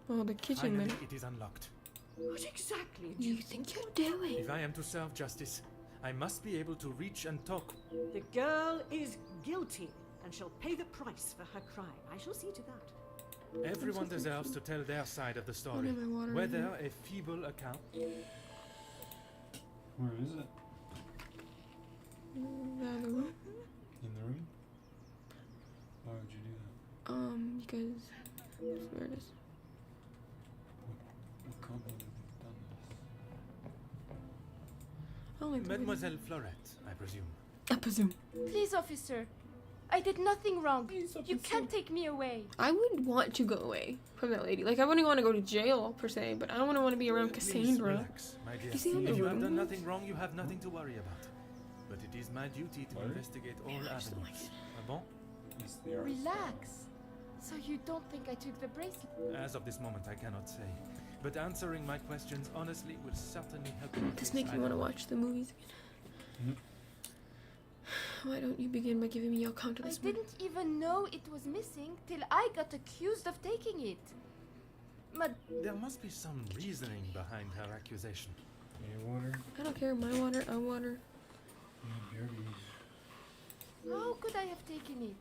Oh, the kitchen, Finally, man. it is unlocked. What exactly Do you think you're doing? If I am to serve justice, I must be able to reach and talk. The girl is guilty and shall pay the price for her crime. I shall see to that. Everyone deserves to tell their side of the story, have my water whether in a feeble account. Where is it? The other room. In the room? Why would you do that? Because that's where it is. I can't believe you've done this. I don't like the way Mademoiselle Florette, I presume. I presume. Please, officer. I did nothing wrong. You can't take me away. I would want to go away from that lady. Like, I wouldn't want to go to jail, per se, but I don't want to be around Please Cassandra. relax, my dear. You see how If they're you have rude? done nothing wrong, you have nothing to worry about. But it is my duty to What? investigate all I just don't like avenues. it. Ah bon? It's the artist. Relax. So you don't think I took the bracelet? As of this moment, I cannot say. But answering my questions honestly will certainly help you. This makes me want to watch the movies again. Why don't you begin by giving me your account of I this one? didn't even know it was missing till I got accused of taking it. There must be some reasoning behind her accusation. Any water? I don't care. My water, our water. Any berries? How could I have taken it?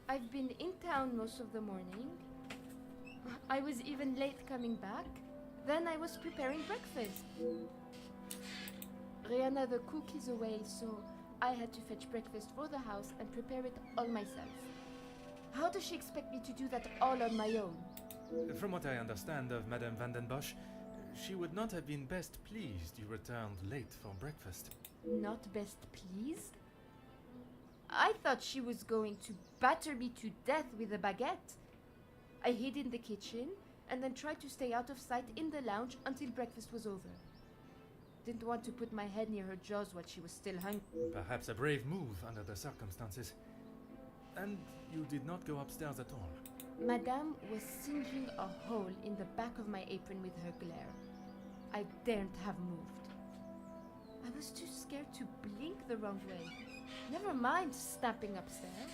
I've been in town most of the morning. I was even late coming back. Then I was preparing breakfast. Rihanna the cook is away, so I had to fetch breakfast for the house and prepare it all myself. How does she expect me to do that all on my own? From what I understand of Madame Van den Bosch, she would not have been best pleased you returned late for breakfast. Not best pleased? I thought she was going to batter me to death with a baguette. I hid in the kitchen and then tried to stay out of sight in the lounge until breakfast was over. Didn't want to put my head near her jaws while she was still hungry. Perhaps a brave move under the circumstances. And you did not go upstairs at all. Madame was singeing a hole in the back of my apron with her glare. I daren't have moved. I was too scared to blink the wrong way. Never mind snapping upstairs.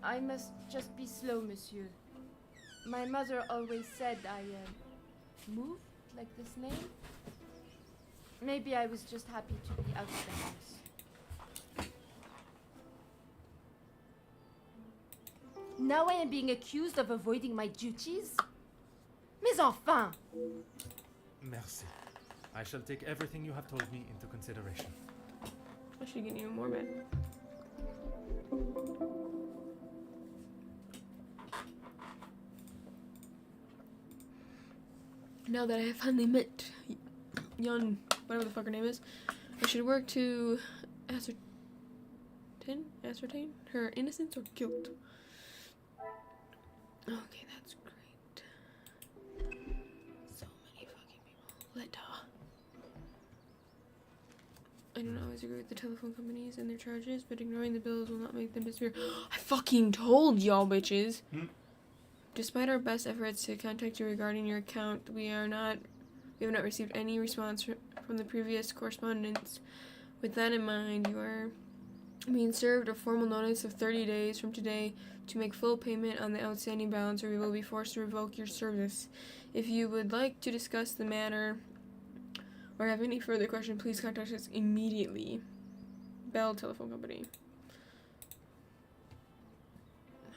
I must just be slow, monsieur. My mother always said I moved like the snail. Maybe I was just happy to be out of the house. Now I am being accused of avoiding my duties? Mais enfin! Merci. I shall take everything you have told me into consideration. I should get even more mad. Now that I have finally met Yun, whatever the fuck her name is, I should work to ascertain her innocence or guilt. Okay, that's great. So many fucking people. Let I don't always agree with the telephone companies and their charges, but ignoring the bills will not make them disappear. I fucking told y'all bitches! Despite our best efforts to contact you regarding your account, we have not received any response from the previous correspondence. With that in mind, you are being served a formal notice of 30 days from today to make full payment on the outstanding balance, or we will be forced to revoke your service. If you would like to discuss the matter or have any further questions, please contact us immediately. Bell Telephone Company.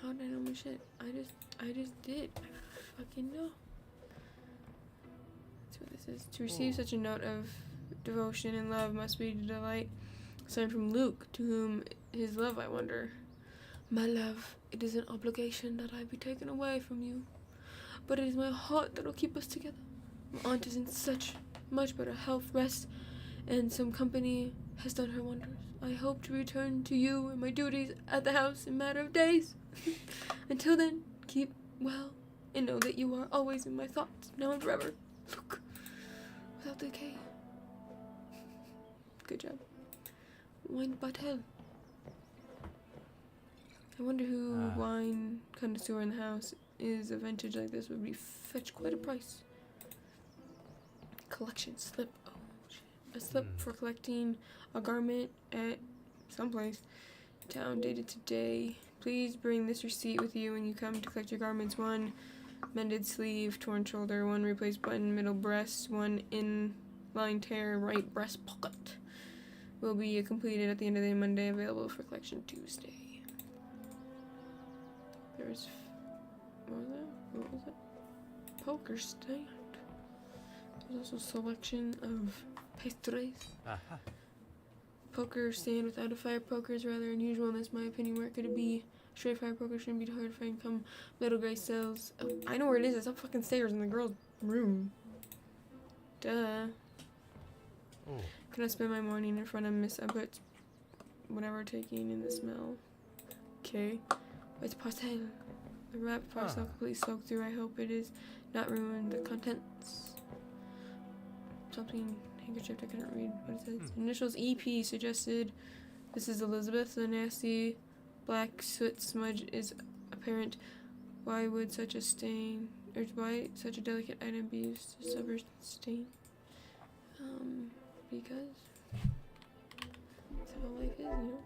How did I know my shit? I just did. I fucking know. That's what this is. To receive such a note of devotion and love must be the delight sent from Luke, to whom his love I wonder. My love, it is an obligation that I be taken away from you, but it is my heart that will keep us together. My aunt is in such much better health, rest, and some company has done her wonders. I hope to return to you and my duties at the house in a matter of days. Until then, keep well and know that you are always in my thoughts, now and forever. Look, without the K. Good job. Wine Batel. I wonder who wine connoisseur in the house is. A vintage like this would be fetch quite a price. Collection slip. Oh shit. A slip for collecting a garment at someplace. Town dated today. Please bring this receipt with you when you come to collect your garments. 1 mended sleeve, torn shoulder, 1 replaced button, middle breast, 1 in-line tear, right breast pocket. Will be completed at the end of the Monday, available for collection Tuesday. There's, what was that? Poker stand. There's also selection of pastries. Aha. Poker stand without a fire poker is rather unusual in this, my opinion. Where could it be? Straight fire poker shouldn't be hard to find. Come middle gray cells. Oh, I know where it is. It's up fucking stairs in the girl's room. Duh. Oh. Can I spend my morning in front of Miss Abbott's whatever, taking in the smell? Okay. It's pastel. The wrap parcel completely soaked through. I hope it is not ruined. The contents. Something handkerchief I couldn't read. What it says. Initials EP suggested. This is Elizabeth. The nasty black soot smudge is apparent. Why would such a stain, or why such a delicate item be used to suffer stain? Because that's how life is, you know.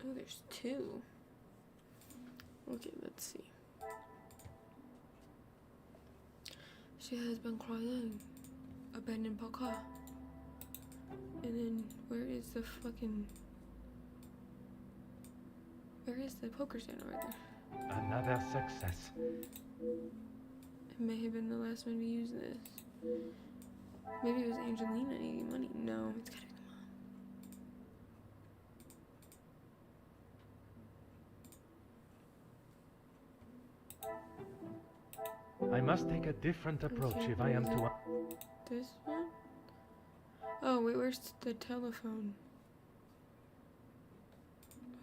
Oh, there's 2. Okay, let's see. She has been crying. Abandoned Paka. And then, where is the poker stand over there? Another success. It may have been the last one to use this. Maybe it was Angelina needing money. No, it's gotta be the mom. I must take a different approach Okay, if I am where is to. This one? Oh, wait, where's the telephone?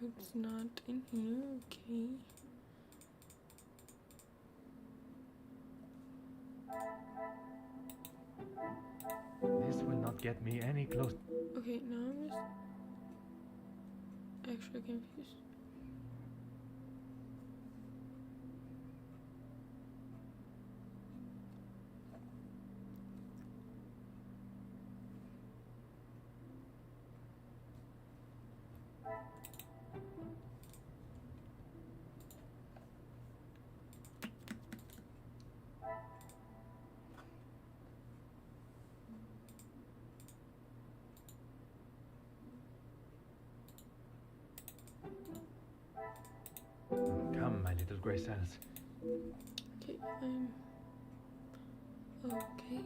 It's not in here, okay. This will not get me any close. Okay, now I'm just extra confused. Come, my little grey cells. Okay, okay.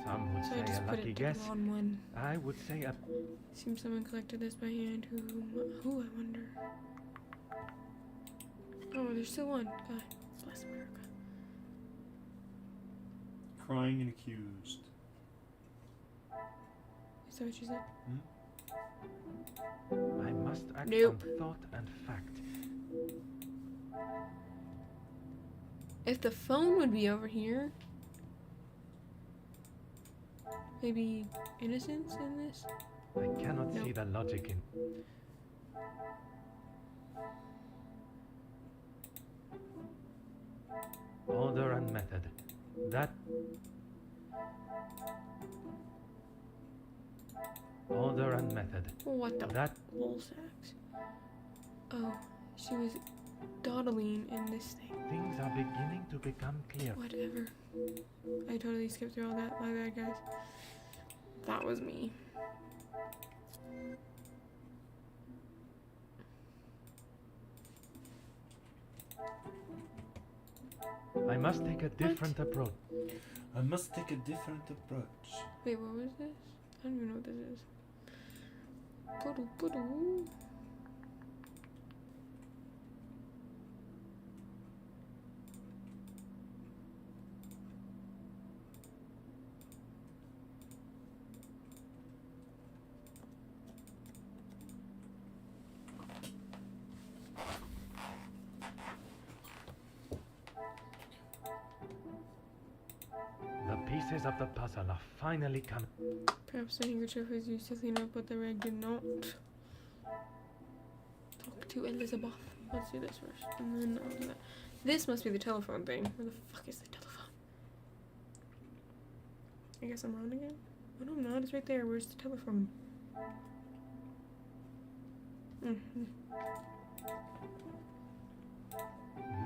Some would So I say just a put lucky it guess. on one. I would say a. Seems someone collected this by hand. Who I wonder. Oh, there's still one. God bless America. Crying and accused. Is that what you said? I must act Nope. on thought and fact. If the phone would be over here. Maybe innocence in this? I cannot Nope. see the logic in. Order and method. That. Order and method. What the That. bull sacks? Oh, she was dawdling in this thing. Things are beginning to become clear. Whatever. I totally skipped through all that. My bad, guys. That was me. I must take a different approach. I must take a different approach. Wait, what was this? I don't even know what this is. Poodle. pieces of the puzzle are finally coming. Perhaps the handkerchief was used to clean up, but the rag did not. Talk to Elizabeth. Let's do this first, and then I'll do that. This must be the telephone thing. Where the fuck is the telephone? I guess I'm wrong again? Oh no, I'm not. It's right there. Where's the telephone?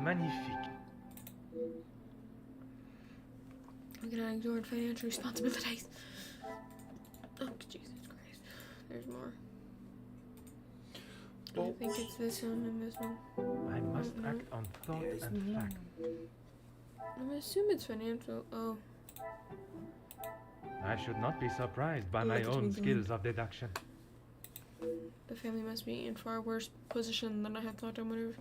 Magnifique. We cannot ignore financial responsibilities. Oh, Jesus Christ. There's more. I think it's this one and this one. I must act on thought and fact. I'm gonna assume it's financial. Oh. I should not be surprised by Oh, my that's own amazing. skills of deduction. The family must be in far worse position than I had thought. I wonder if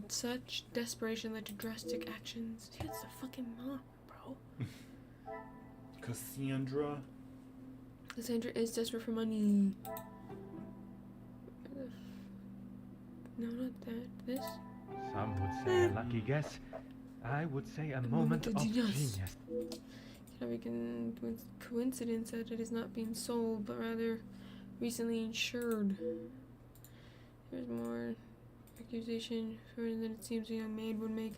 such desperation led to drastic actions. See, it's the fucking mom, bro. Cassandra. Cassandra is desperate for money. No, not that. This? Some would say a lucky guess. I would say a moment of genius. Cannot be coincidence that it is not being sold, but rather recently insured. There's more accusation. Further than it seems a young maid would make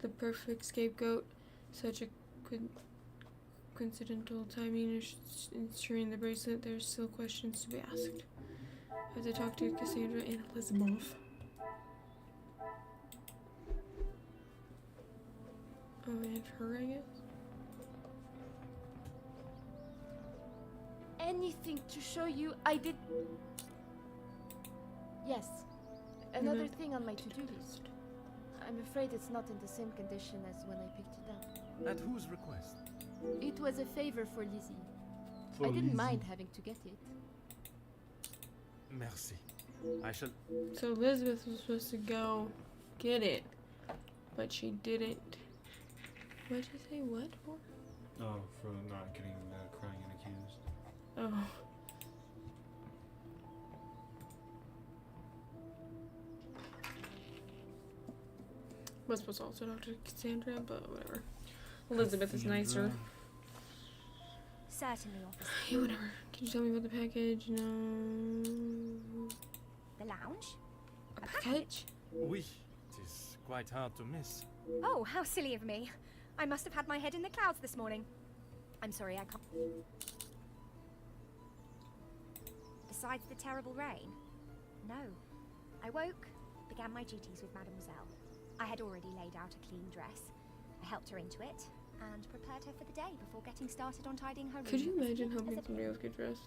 the perfect scapegoat. Such a coincidental timing is ensuring the bracelet. There's still questions to be asked. As I talk to Cassandra and Elizabeth. Oh, and her, I guess. Anything to show you I did. Yes. Another thing on my to-do list. I'm afraid it's not in the same condition as when I picked it up. At whose request? It was a favor for Lizzie. For I didn't Lizzie. mind having to get it. Merci. I shall. So Elizabeth was supposed to go get it, but she didn't. What'd you say? What for? Oh, for not getting crying and accused. Oh. Was supposed to also talk to Cassandra, but whatever. Elizabeth is nicer. Certainly, officer. Hey, whatever. Can you tell me about the package? No. The lounge? A package? Oui, it is quite hard to miss. Oh, how silly of me. I must have had my head in the clouds this morning. I'm sorry, I can't. Besides the terrible rain? No. I woke, began my duties with Mademoiselle. I had already laid out a clean dress. I helped her into it, and prepared her for the day before getting started on tidying her room. Could you imagine as helping a somebody else get dressed?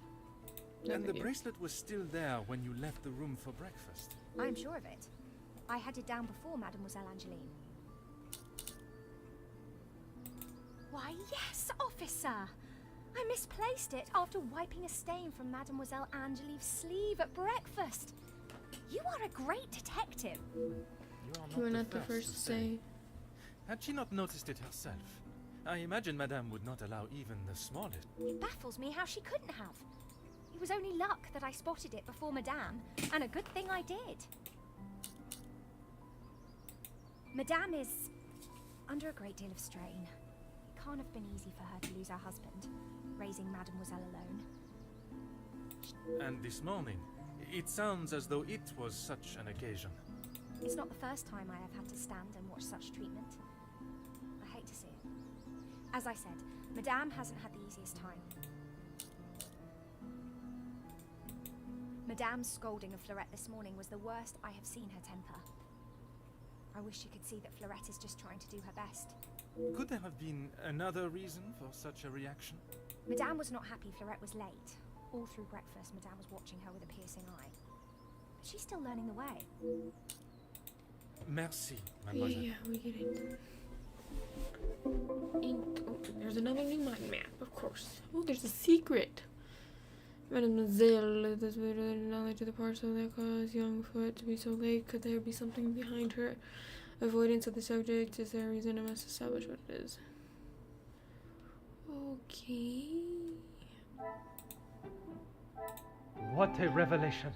No, And the thank you. bracelet was still there when you left the room for breakfast. I'm sure of it. I had it down before Mademoiselle Angeline. Why, yes, officer! I misplaced it after wiping a stain from Mademoiselle Angeline's sleeve at breakfast. You are a great detective. You are not the first to say. Had she not noticed it herself? I imagine Madame would not allow even the smallest. It baffles me how she couldn't have. It was only luck that I spotted it before Madame, and a good thing I did. Madame is under a great deal of strain. It can't have been easy for her to lose her husband, raising Mademoiselle alone. And this morning, it sounds as though it was such an occasion. It's not the first time I have had to stand and watch such treatment. I hate to see it. As I said, Madame hasn't had the easiest time. Madame's scolding of Fleurette this morning was the worst I have seen her temper. I wish you could see that Fleurette is just trying to do her best. Could there have been another reason for such a reaction? Madame was not happy Fleurette was late. All through breakfast, Madame was watching her with a piercing eye. But she's still learning the way. Merci, Yeah, mademoiselle. yeah, we get it. Ink. Oh, there's another new mind map, of course. Oh, there's a secret. Mademoiselle, this knowledge of the parcel that caused young Foot to be so late. Could there be something behind her avoidance of the subject? Is there a reason? I must establish what it is. Okay. What a revelation!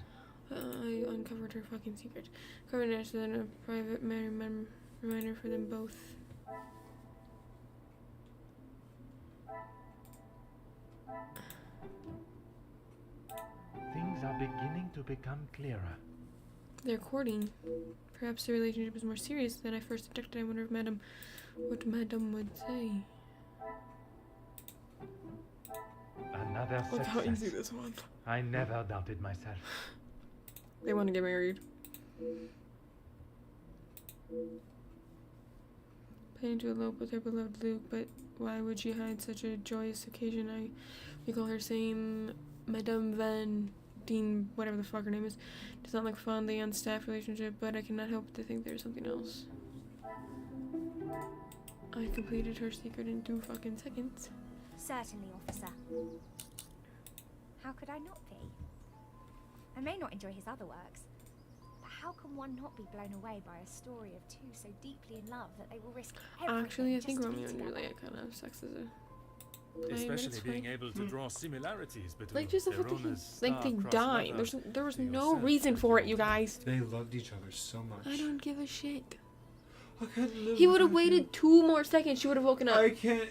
I uncovered her fucking secret. Covered it in a private reminder for them both. Things are beginning to become clearer. They're courting. Perhaps the relationship is more serious than I first detected. I wonder if what Madame would say. Another Look how easy success. this one. I never doubted myself. They want to get married. Planning to elope with her beloved Luke, but why would she hide such a joyous occasion? I recall her saying Madame Van Dien, whatever the fuck her name is, does not look fondly on staff relationship, but I cannot help to think there's something else. I completed her secret in 2 fucking seconds. Certainly, officer. How could I not be? I may not enjoy his other works, but how can one not be blown away by a story of two so deeply in love that they will risk everything? Actually, I think just to be Romeo and together? Juliet kind of sucks as a play, but Especially it's being fine. able to draw similarities between Like, just the fact that Verona's like they star-crossed died. lover There was to no yourself reason and for it, your you guys. They loved each other so much. I don't give a shit. I can't live He would have without you. waited 2 more seconds. She would have woken up. I can't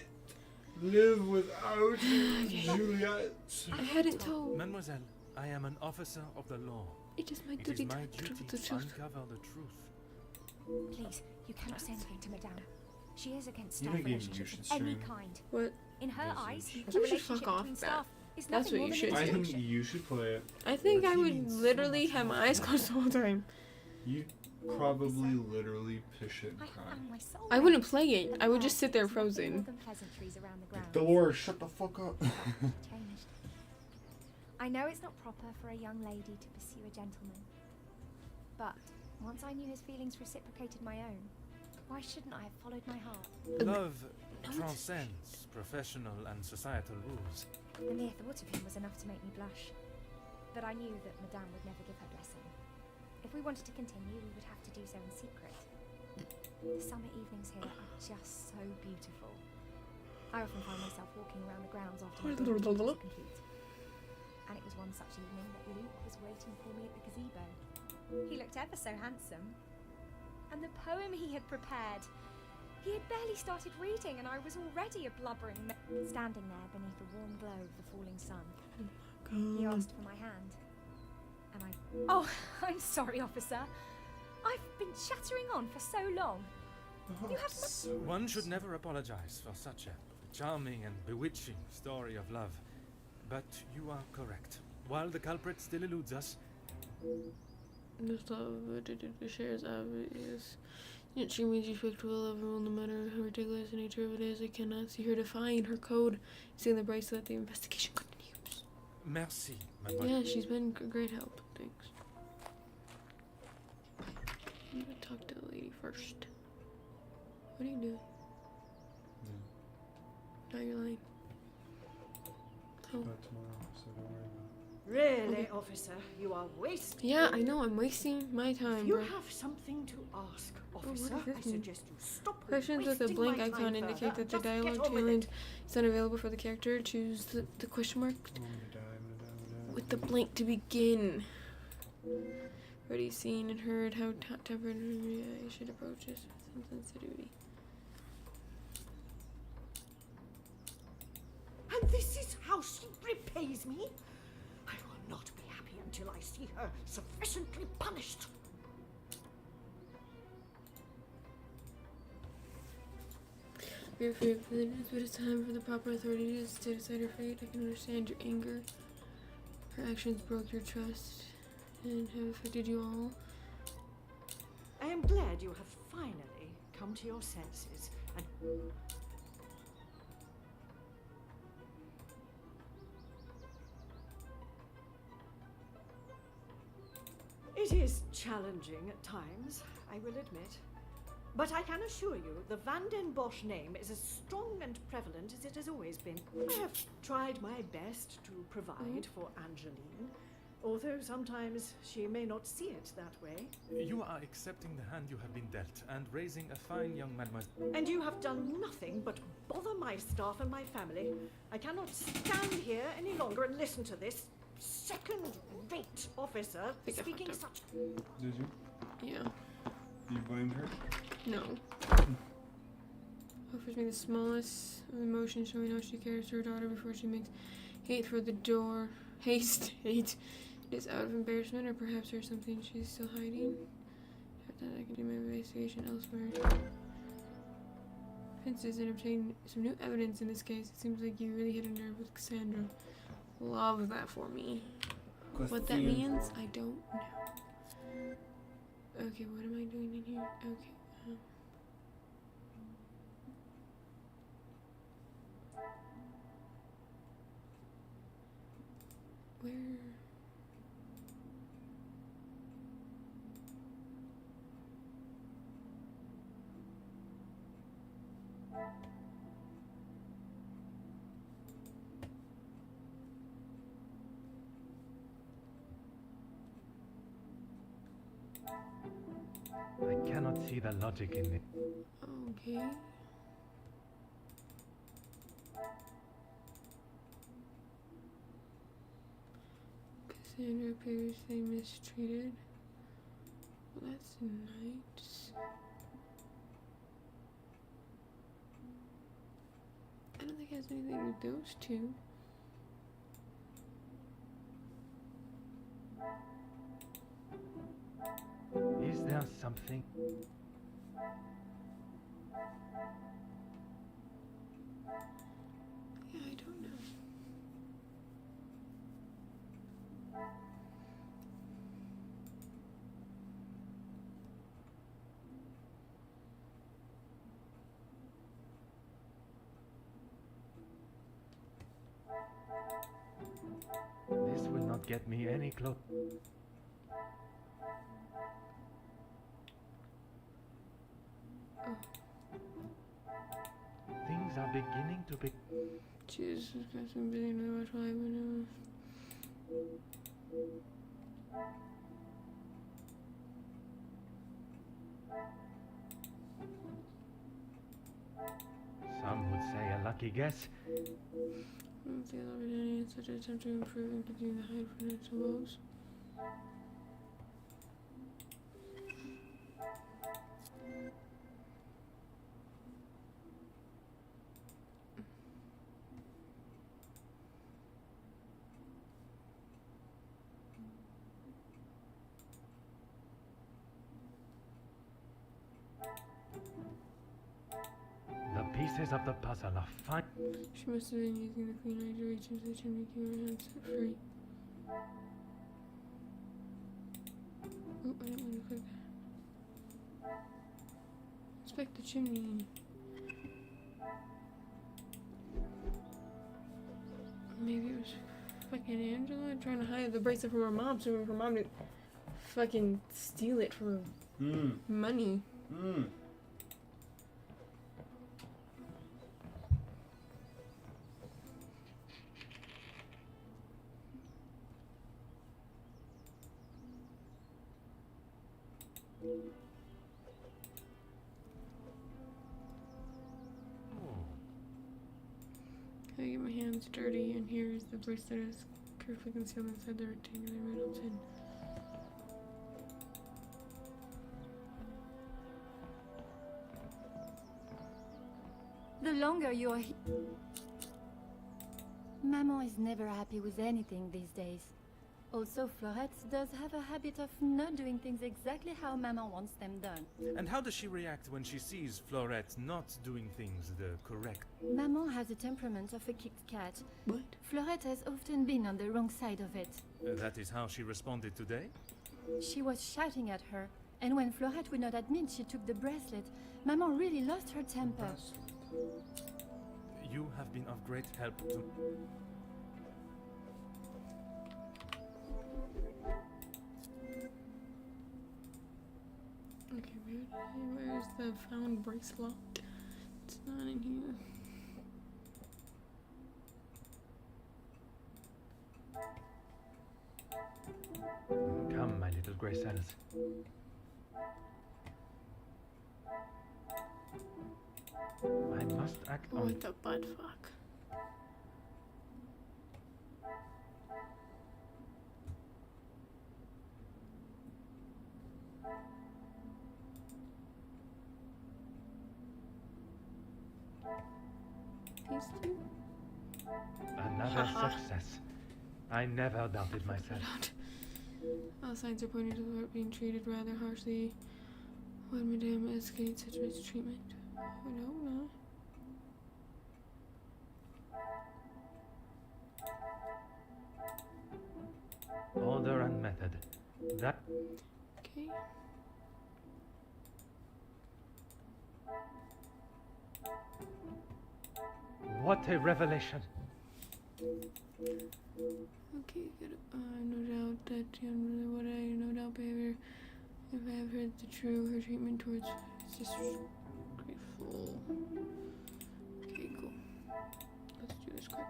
live without you, Juliet. I hadn't told. Mademoiselle, I am an officer of the law. It is my It duty is my to duty tell the to truth. uncover the truth. Please, you cannot say anything to Madame. She is against You staff think you relationships should of any stream? kind. What? In her Yes, eyes, you the should. relationship Fuck off, between Matt. staff is That's nothing what more you than should I do. think introduction. you should play it. I think But I he would means so literally much have my more. eyes closed the whole time. You probably literally piss shit and I cry. found my soul. I wouldn't play it. I would just sit there There's nothing more frozen. than pleasantries around the grounds. Thor, shut the fuck up. Changed. I know it's not proper for a young lady to pursue a gentleman, but once I knew his feelings reciprocated my own, why shouldn't I have followed my heart? Love transcends professional and societal rules. The mere thought of him was enough to make me blush, but I knew that Madame would never give her blessing. If we wanted to continue, we would have to do so in secret. The summer evenings here are just so beautiful. I often find myself walking around the grounds after my book is complete. And it was one such evening that Luke was waiting for me at the gazebo. He looked ever so handsome. And the poem he had prepared, he had barely started reading and I was already a blubbering standing there beneath the warm glow of the falling sun. He asked for my hand. And Oh, I'm sorry, officer. I've been chattering on for so long. You have One should never apologize for such a charming and bewitching story of love. But you are correct. While the culprit still eludes us, This love shares obvious. Yet she means you speak to a lover, no matter how ridiculous the nature of it is. I cannot see her defying her code. Seeing the bracelet, the investigation continues. merci, mademoiselle. Yeah, she's been a great help. Thanks. I'm gonna talk to the lady first. What are you doing? Now you're lying. Oh. But tomorrow, so don't worry about Really, officer, you are wasting. Yeah, I know. I'm wasting my time, If you bro. have something to ask, officer, what does I this mean? suggest you stop. Questions with a wasting blank my icon time indicate further that the and just get dialogue on with tailored it. is unavailable for the character. Choose the question mark it. I'm gonna die, I'm gonna die. with the blank to begin. Already seen and heard how hot-tempered I should approach this with some sensitivity. And this is how she repays me? I will not be happy until I see her sufficiently punished. We are free for the news, but it's time for the proper authorities to decide her fate. I can understand your anger. Her actions broke your trust and have affected you all. I am glad you have finally come to your senses and... It is challenging at times, I will admit. But I can assure you, the Van den Bosch name is as strong and prevalent as it has always been. I have tried my best to provide for Angeline, although sometimes she may not see it that way. You are accepting the hand you have been dealt and raising a fine young mademoiselle. And you have done nothing but bother my staff and my family. I cannot stand here any longer and listen to this second-rate officer think I speaking fucked such... Did you? Yeah. You blamed her? No. Offers me the smallest of emotion, showing how she cares for her daughter before she makes Hate for the door. Haste. Hate. It is out of embarrassment, or perhaps there's something she's still hiding. After that, I can do my investigation elsewhere. Fences and obtain some new evidence in this case. It seems like you really hit a nerve with Cassandra. Love that for me. What that means, I don't know. Okay, what am I doing in here? Okay. Where? I cannot see the logic in it. Okay. Cassandra previously mistreated. Well, that's nice. I don't think it has anything to do with those two. Is there something? Yeah, I don't know. This will not get me any close. Things are beginning to be. Jesus Christ, I'm busy with much life, Some would say a lucky guess. I don't feel opportunity in such an attempt to improve and continue to hide financial woes. The pieces of the puzzle are fine. She must have been using the clean eye to reach into the chimney, keeping her hands set free. Oh, I didn't want to click that. Inspect the chimney. Maybe it was fucking Angela trying to hide the bracelet from her mom so her mom didn't fucking steal it for money. I get my hands dirty, and here is the bracelet is carefully concealed inside the rectangular metal tin. The longer you are Maman is never happy with anything these days. Also, Florette does have a habit of not doing things exactly how Maman wants them done. And how does she react when she sees Florette not doing things the correct? Maman has the temperament of a kicked cat. What? Florette has often been on the wrong side of it. That is how she responded today? She was shouting at her, and when Florette would not admit she took the bracelet, Maman really lost her temper. You have been of great help to... Okay, where's the found bracelet? It's not in here. Come, my little grey cells. I must act on What the butt fuck? These two? Another Haha. success. I never doubted myself. All signs are pointing to the heart being treated rather harshly. Would Madame escalate such mistreatment? Oh, no. Order and method. That Okay. what a revelation. Okay, good. No doubt that what I no doubt behavior. If I have heard the true, her treatment towards is disgraceful. Okay, cool. Let's do this quick.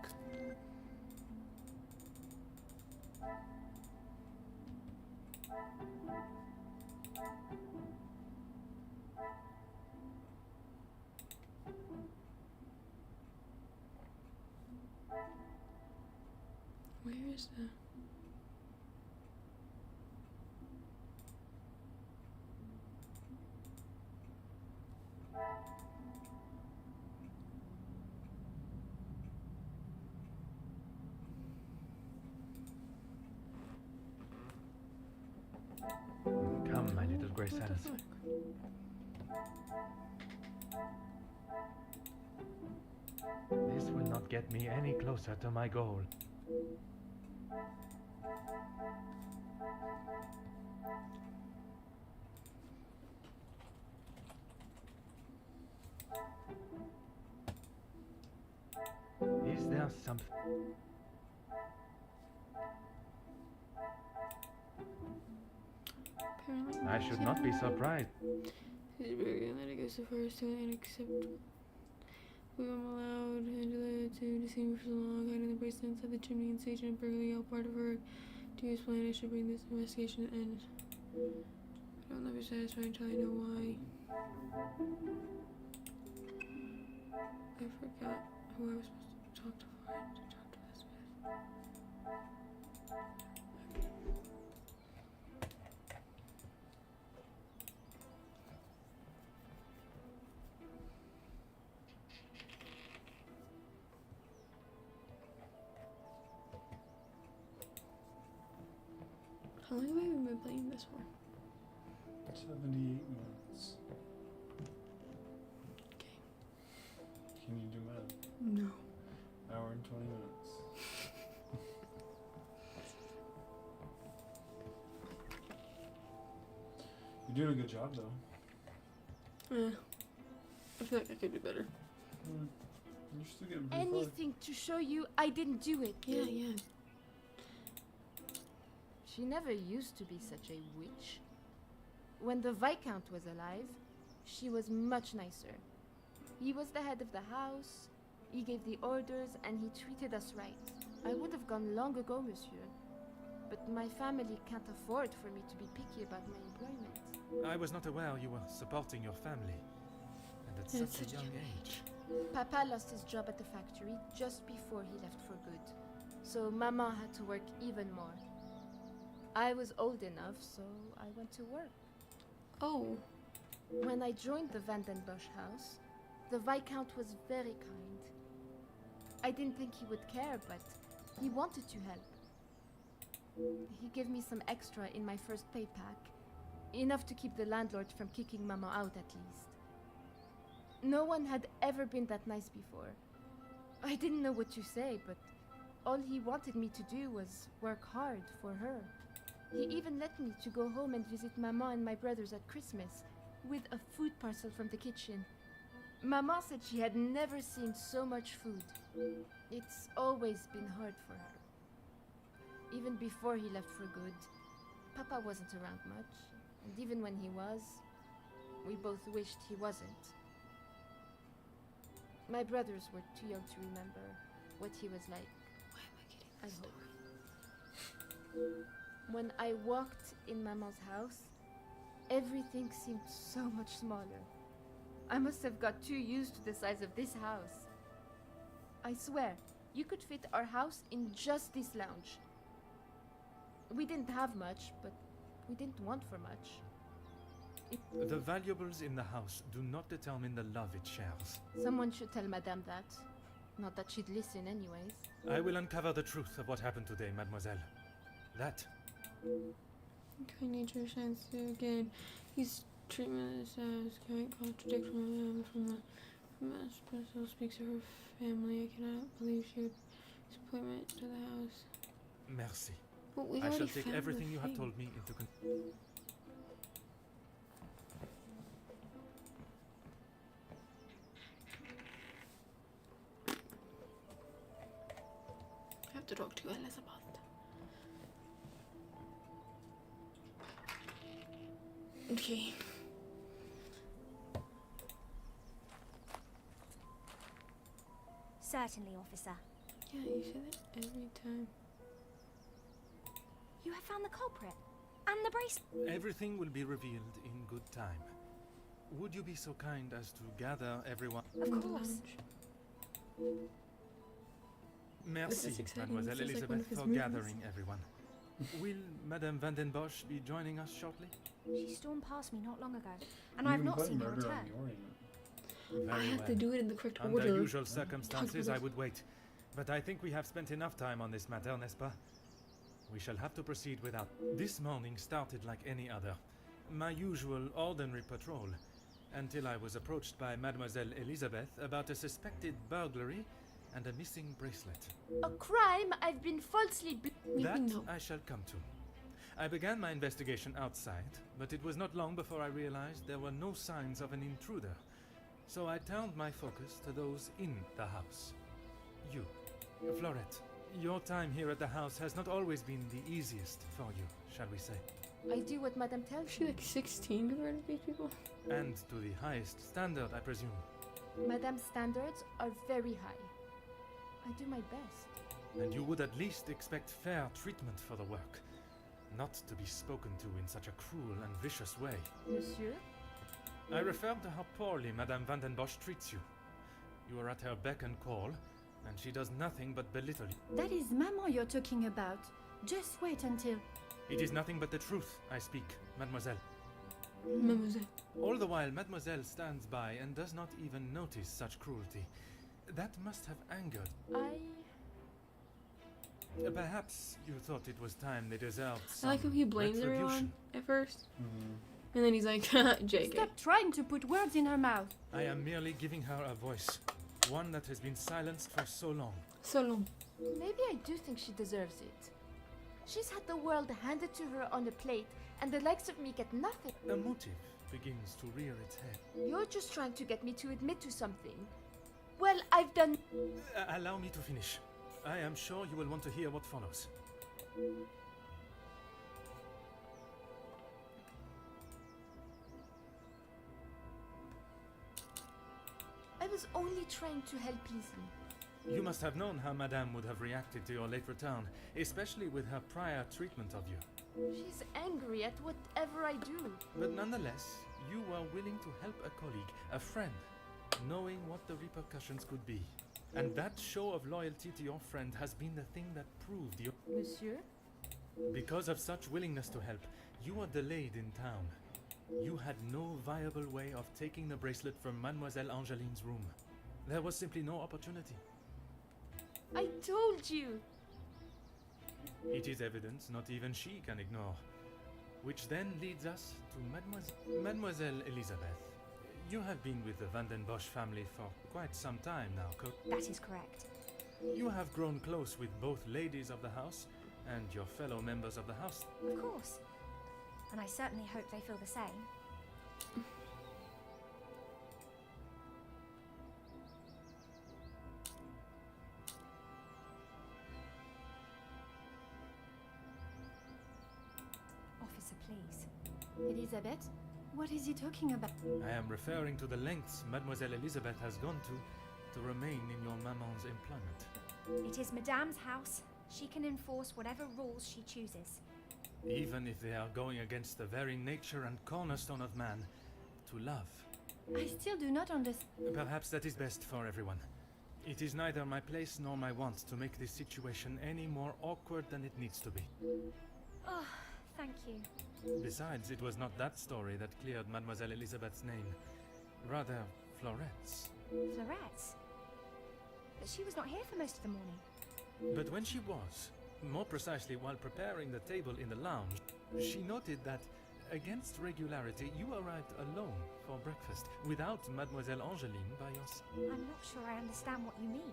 Where is the... Come, my little Grace What the Alice. fuck? This will not get me any closer to my goal. Is there something? Apparently I should not be surprised. It is very that it goes so far as to unacceptable. We were allowed Angela to deceive me for so long, hiding the bracelet inside the chimney and staging a burglary, all part of her dubious plan. I should bring this investigation to an end. I will not be satisfied until I know why. I forgot who I was supposed to talk to this with. How long have I even been playing this for? 78 minutes. Okay. Can you do math? No. Hour and 20 minutes. You're doing a good job, though. I feel like I could do better. You're still getting pretty far. Anything to show you I didn't do it. Yeah. She never used to be such a witch. When the Viscount was alive, she was much nicer. He was the head of the house, he gave the orders, and he treated us right. I would have gone long ago, monsieur. But my family can't afford for me to be picky about my employment. I was not aware you were supporting your family. And at At such a young age. Papa lost his job at the factory just before he left for good. So Mama had to work even more. I was old enough, so I went to work. Oh. When I joined the Vandenbosch house, the Viscount was very kind. I didn't think he would care, but he wanted to help. He gave me some extra in my first pay pack, enough to keep the landlord from kicking Mama out at least. No one had ever been that nice before. I didn't know what to say, but all he wanted me to do was work hard for her. He even let me to go home and visit Mama and my brothers at Christmas with a food parcel from the kitchen. Mama said she had never seen so much food. It's always been hard for her. Even before he left for good, Papa wasn't around much, and even when he was, we both wished he wasn't. My brothers were too young to remember what he was like. Why am I getting I this? hope. When I walked in Mama's house, everything seemed so much smaller. I must have got too used to the size of this house. I swear, you could fit our house in just this lounge. We didn't have much, but we didn't want for much. The valuables in the house do not determine the love it shares. Someone should tell Madame that. Not that she'd listen anyways. I will uncover the truth of what happened today, mademoiselle. That Kind nature shines through again. His treatment is can't contradict from the espresso speaks of her family. I cannot believe she would disappointment to the house. merci. But we've I already shall take found everything the you have thing. told me into I have to talk to Elizabeth. Okay. Certainly, officer. Yeah, you say that every time. You have found the culprit. And the bracelet. Everything will be revealed in good time. Would you be so kind as to gather everyone? Of In the course. lounge. Merci, is exciting. Mademoiselle This is like one Elizabeth, of his for movies. gathering everyone. Will Madame Van den Bosch be joining us shortly? She stormed past me not long ago, and I've not seen her return. I Very have well. to do it in the correct Under order. usual circumstances, I this. would wait. But I think we have spent enough time on this matter, n'est-ce pas? We shall have to proceed without. This morning started like any other. My usual ordinary patrol. Until I was approached by Mademoiselle Elizabeth about a suspected burglary and a missing bracelet. A crime I've been falsely That know. I shall come to. I began my investigation outside, but it was not long before I realized there were no signs of an intruder. So I turned my focus to those in the house. You, Florette, your time here at the house has not always been the easiest for you, shall we say, I do what Madame tells Is she me. like 16 compared to these people? and to the highest standard, I presume. Madame's standards are very high. I do my best. And you would at least expect fair treatment for the work, not to be spoken to in such a cruel and vicious way. Monsieur? I referred to how poorly Madame Van den Bosch treats you. You are at her beck and call, and she does nothing but belittle you. That is Maman you're talking about. Just wait until. It is nothing but the truth I speak, mademoiselle. Mademoiselle. All the while, mademoiselle stands by and does not even notice such cruelty. That must have angered. Perhaps you thought it was time they deserved I some like how he blames everyone retribution. at first. And then he's like, JK. Stop trying to put words in her mouth. I am merely giving her a voice, one that has been silenced for so long. So long. Maybe I do think she deserves it. She's had the world handed to her on a plate, and the likes of me get nothing. A motive begins to rear its head. You're just trying to get me to admit to something. Well, I've done. Allow me to finish. I am sure you will want to hear what follows. I was only trying to help Leslie. You must have known how Madame would have reacted to your late return, especially with her prior treatment of you. She's angry at whatever I do. But nonetheless, you were willing to help a colleague, a friend, knowing what the repercussions could be. And that show of loyalty to your friend has been the thing that proved you. Monsieur? Because of such willingness to help, you were delayed in town. You had no viable way of taking the bracelet from Mademoiselle Angeline's room. There was simply no opportunity. I told you! It is evidence not even she can ignore. Which then leads us to Mademoiselle Elizabeth. You have been with the Van den Bosch family for quite some time now, That is correct. You have grown close with both ladies of the house and your fellow members of the house. Of course. And I certainly hope they feel the same. Officer, please. Elizabeth? What is he talking about? I am referring to the lengths Mademoiselle Elizabeth has gone to remain in your maman's employment. It is Madame's house. She can enforce whatever rules she chooses. Even if they are going against the very nature and cornerstone of man, to love. I still do not understand. Perhaps that is best for everyone. It is neither my place nor my want to make this situation any more awkward than it needs to be. Oh, thank you. Besides, it was not that story that cleared Mademoiselle Elizabeth's name. Rather, Florette's. Florette's? she was not here for most of the morning. But when she was, more precisely while preparing the table in the lounge, she noted that, against regularity, you arrived alone for breakfast, without Mademoiselle Angeline by your side. I'm not sure I understand what you mean.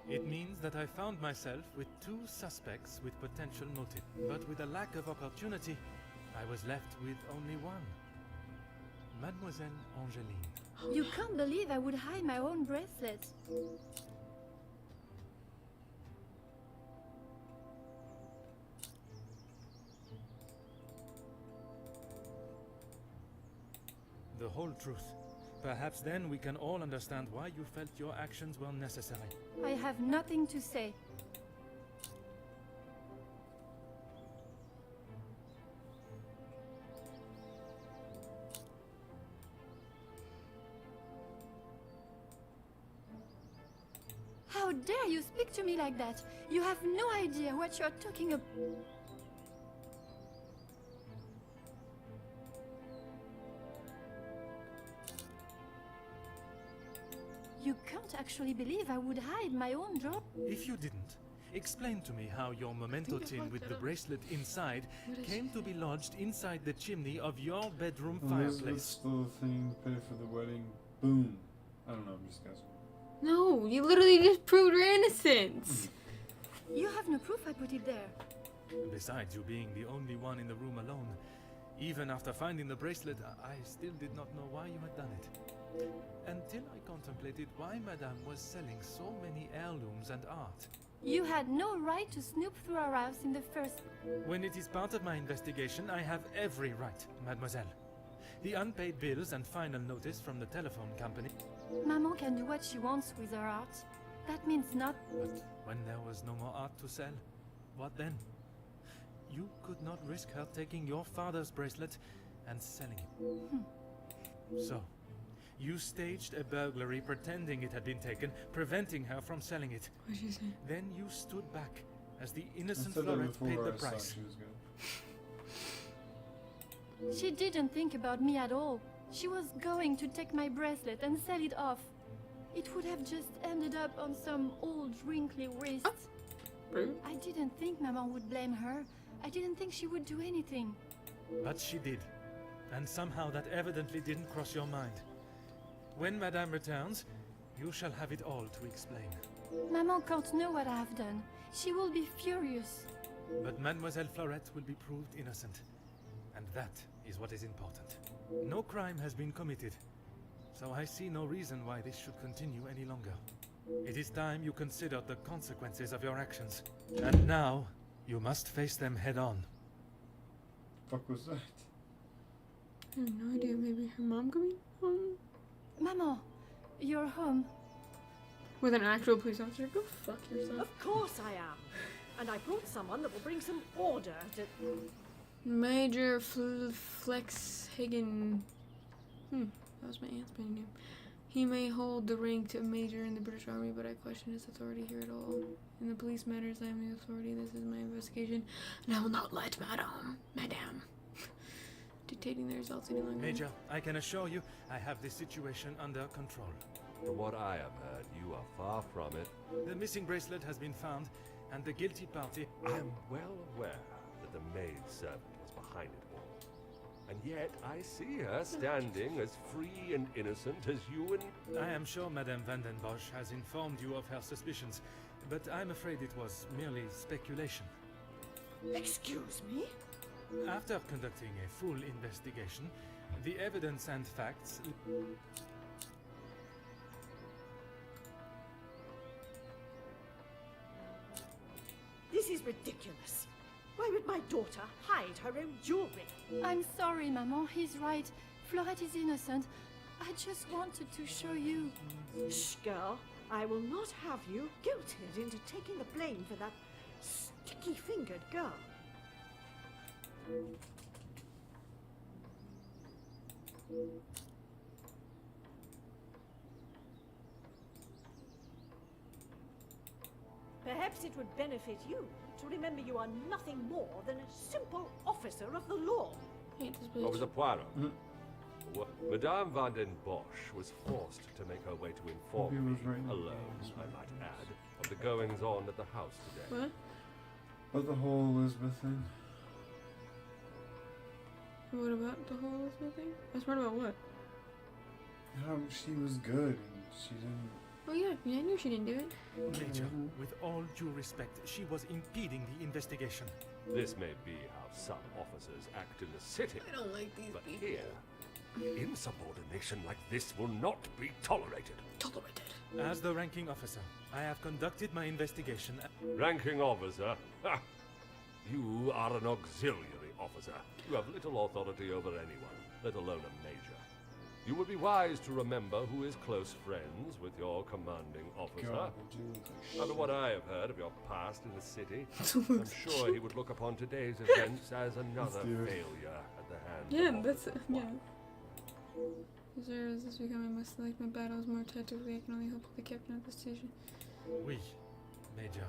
It means that I found myself with two suspects with potential motive, but with a lack of opportunity, I was left with only one. Mademoiselle Angeline. You can't believe I would hide my own bracelet. The whole truth. Perhaps then we can all understand why you felt your actions were necessary. I have nothing to say. How dare you speak to me like that? You have no idea what you're talking about. You can't actually believe I would hide my own job? If you didn't, explain to me how your memento tin with the bracelet inside came to be lodged inside the chimney of your bedroom Elizabeth fireplace. stole the thing to pay for the wedding. Boom. I don't know, I'm just guessing. No, you literally just proved your innocence. You have no proof I put it there. Besides you being the only one in the room alone, even after finding the bracelet, I still did not know why you had done it. Until I contemplated why Madame was selling so many heirlooms and art. You had no right to snoop through our house in the first... When it is part of my investigation, I have every right, mademoiselle. The unpaid bills and final notice from the telephone company. Maman can do what she wants with her art. That means not... But when there was no more art to sell, what then? You could not risk her taking your father's bracelet and selling it. So, you staged a burglary pretending it had been taken, preventing her from selling it. What'd she say? Then you stood back as the innocent I said that Florette paid before the I saw price. she was good. She didn't think about me at all. She was going to take my bracelet and sell it off. It would have just ended up on some old wrinkly wrist. I didn't think Maman would blame her. I didn't think she would do anything. But she did. And somehow that evidently didn't cross your mind. When Madame returns, you shall have it all to explain. Maman can't know what I have done. She will be furious. But Mademoiselle Florette will be proved innocent. And that is what is important. No crime has been committed, so I see no reason why this should continue any longer. It is time you considered the consequences of your actions. And now, you must face them head on. Fuck was that? I have no idea. Maybe her mom coming home Maman, you're home. with an actual police officer. Go fuck yourself. Of course I am. And I brought someone that will bring some order to... Major Flex Hagen. That was my aunt's maiden name. He may hold the rank of major in the British Army, but I question his authority here at all. In the police matters, I am the authority. This is my investigation, and I will not let Madame, dictating the results any longer. Major, I can assure you, I have this situation under control. From what I have heard, you are far from it. The missing bracelet has been found, and the guilty party... I'm well aware that the maid servant was behind it all. And yet I see her standing as free and innocent as you and... I am sure Madame van den Bosch has informed you of her suspicions, but I'm afraid it was merely speculation. Excuse me? After conducting a full investigation, the evidence and facts... This is ridiculous. Why would my daughter hide her own jewelry? I'm sorry, Maman. He's right. Florette is innocent. I just wanted to show you. Shh, girl. I will not have you guilted into taking the blame for that sticky-fingered girl. Perhaps it would benefit you to remember you are nothing more than a simple officer of the law. I hate this bitch. What was the Poirot? careful. Madame van den Bosch was forced to make her way to inform Maybe it me, was right now. alone, I might add, of the goings-on at the house today. What? About the whole Elizabeth thing. What about the whole Elizabeth thing? I was smart about what? How she was good and she didn't. Oh yeah, I knew she didn't do it. Major, with all due respect, she was impeding the investigation. This may be how some officers act in the city, I don't like these but people. here, insubordination like this will not be tolerated. Tolerated. As the ranking officer, I have conducted my investigation. Ranking officer? Ha! You are an auxiliary officer. You have little authority over anyone, let alone a major. You would be wise to remember who is close friends with your commanding officer. God, they do look like After shit. what I have heard of your past in the city, I'm sure he would look upon today's events as another do it. failure at the hands Yeah, of that's Officer yeah. Poirot. Sir, as this become I must select my battles more tactically. I can only hope for the captain of the station. Oui, Major.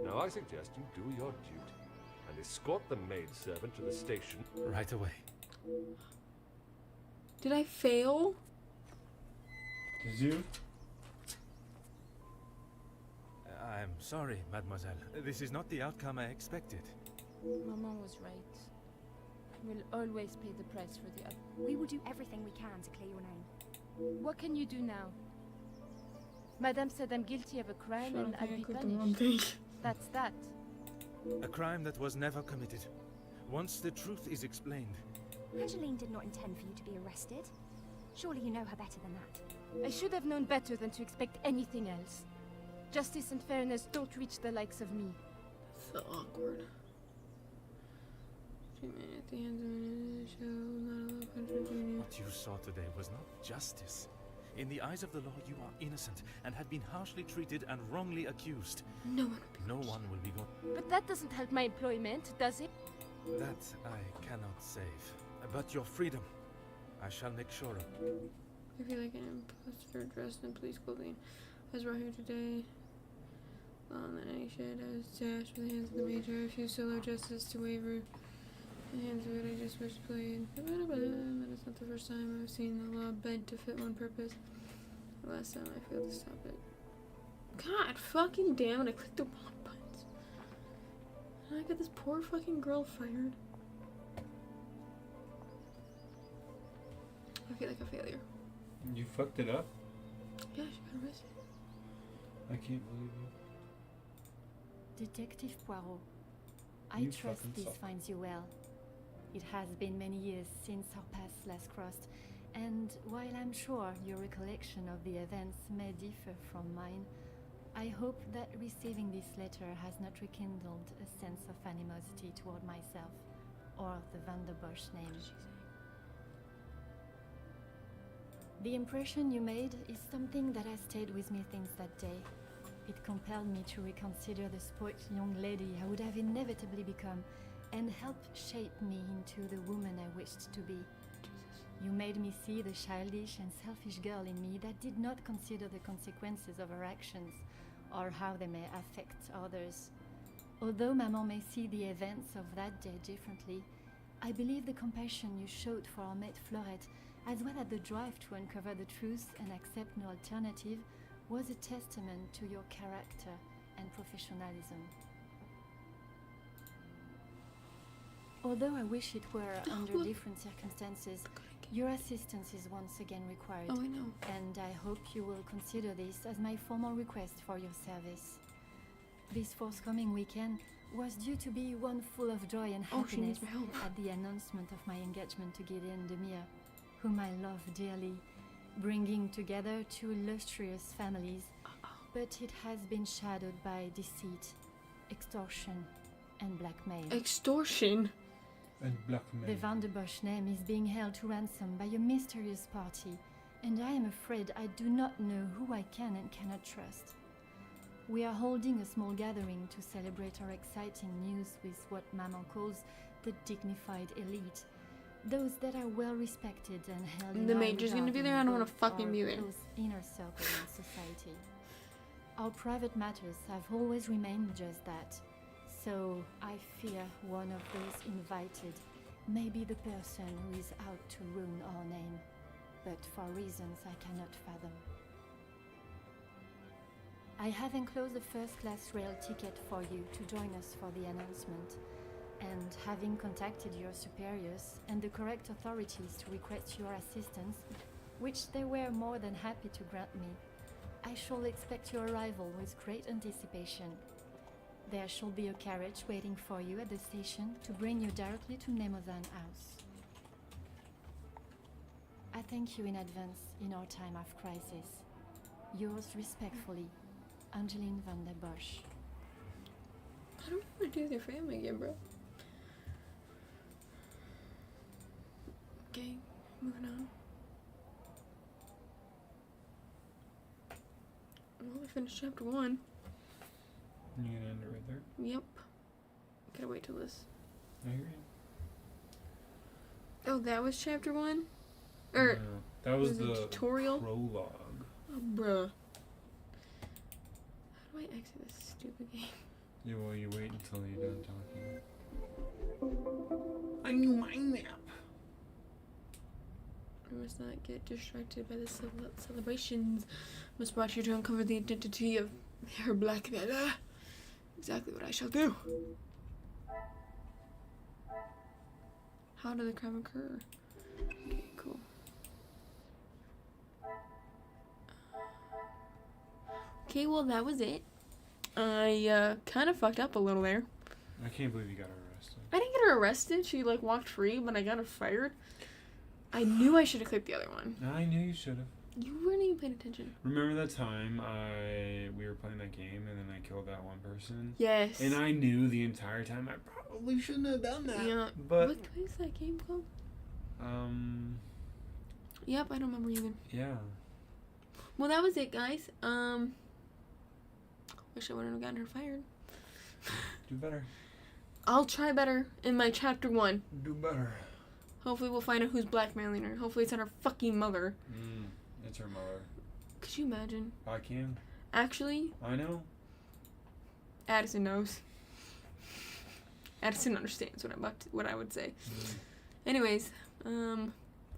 Now I suggest you do your duty and escort the maidservant to the station. Right away. Did I fail? Did you? I'm sorry, mademoiselle. This is not the outcome I expected. Maman was right. We'll always pay the price for the other. We will do everything we can to clear your name. What can you do now? Madame said I'm guilty of a crime Shit, and I I'll think be I clicked the wrong punished. thing. That's that. A crime that was never committed. Once the truth is explained, Angeline did not intend for you to be arrested. Surely you know her better than that. I should have known better than to expect anything else. Justice and fairness don't reach the likes of me. So awkward. Treatment at the hands of an shall not allow punishment to renew. what you saw today was not justice. In the eyes of the law, you are innocent and have been harshly treated and wrongly accused. No one will be No one will be going. But that doesn't help my employment, does it? That I cannot save. But your freedom, I shall make sure of. I feel like an imposter dressed in police clothing. I was brought here today. And I shed I was dashed with the hands of the major. I refuse to allow justice to waver. The hands of it I just wish to play. But it's not the first time I've seen the law bent to fit one purpose. The last time I failed to stop it. God fucking damn it, I clicked the wrong buttons. And I got this poor fucking girl fired. I feel like a failure. You fucked it up? Yeah, she got arrested. I can't believe you. Detective Poirot, I You trust fucking this suck. finds you well. It has been many years since our paths last crossed, and while I'm sure your recollection of the events may differ from mine, I hope that receiving this letter has not rekindled a sense of animosity toward myself or the Van der Bosch name. The impression you made is something that has stayed with me since that day. It compelled me to reconsider the spoilt young lady I would have inevitably become and helped shape me into the woman I wished to be. You made me see the childish and selfish girl in me that did not consider the consequences of her actions or how they may affect others. Although Maman may see the events of that day differently, I believe the compassion you showed for our mate Florette, as well as the drive to uncover the truth and accept no alternative, was a testament to your character and professionalism. Although I wish it were under different circumstances, your assistance is once again required, Oh, I know. and I hope you will consider this as my formal request for your service. This forthcoming weekend was due to be one full of joy and Oh, she happiness needs my help. at the announcement of my engagement to Gideon Demir, whom I love dearly, bringing together two illustrious families, but it has been shadowed by deceit, extortion, and blackmail. Extortion? And blackmail. The Van der Bosch name is being held to ransom by a mysterious party, and I am afraid I do not know who I can and cannot trust. We are holding a small gathering to celebrate our exciting news with what Maman calls the dignified elite, those that are well respected and held in The high major's gonna regard be in there, I don't wanna both fucking our be there. close inner circle in society. Our private matters have always remained just that, so I fear one of those invited may be the person who is out to ruin our name. but for reasons I cannot fathom. I have enclosed a first-class rail ticket for you to join us for the announcement, and having contacted your superiors and the correct authorities to request your assistance, which they were more than happy to grant me, I shall expect your arrival with great anticipation. There shall be a carriage waiting for you at the station to bring you directly to Nemosan House. I thank you in advance in our time of crisis. Yours respectfully, Angeline van der Bosch. I don't want to do their family again, bro. Okay, moving on. Well, we finished chapter 1. You gonna end it right there? Yep. Gotta wait till this. No, you're in. Oh, that was chapter 1? Or No, that was the tutorial? prologue. Oh, bruh. How do I exit this stupid game? Yeah, well, you wait until you're done talking. I knew my map. I must not get distracted by the celebrations. Must watch you to uncover the identity of her blackmailer. Exactly what I shall do. How did the crime occur? Okay, cool. Okay, well, that was it. I kind of fucked up a little there. I can't believe you got her arrested. I didn't get her arrested. She like walked free, but I got her fired. I knew I should have clicked the other one. I knew you should have. You weren't even paying attention. Remember that time we were playing that game and then I killed that one person? Yes. And I knew the entire time I probably shouldn't have done that. Yeah. But What is that game called? Yep, I don't remember either. Yeah. Well, that was it, guys. Wish I wouldn't have gotten her fired. Do better. I'll try better in my chapter 1. Do better. Hopefully we'll find out who's blackmailing her. Hopefully it's not her fucking mother. It's her mother. Could you imagine? I can. Actually, I know. Addison knows. Addison understands what I would say. Anyways,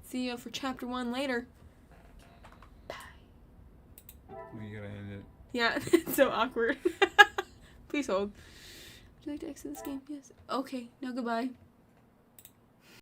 see you for chapter 1 later. Bye. Well, you gotta end it. Yeah, it's so awkward. Please hold. Would you like to exit this game? Yes. Okay, now goodbye.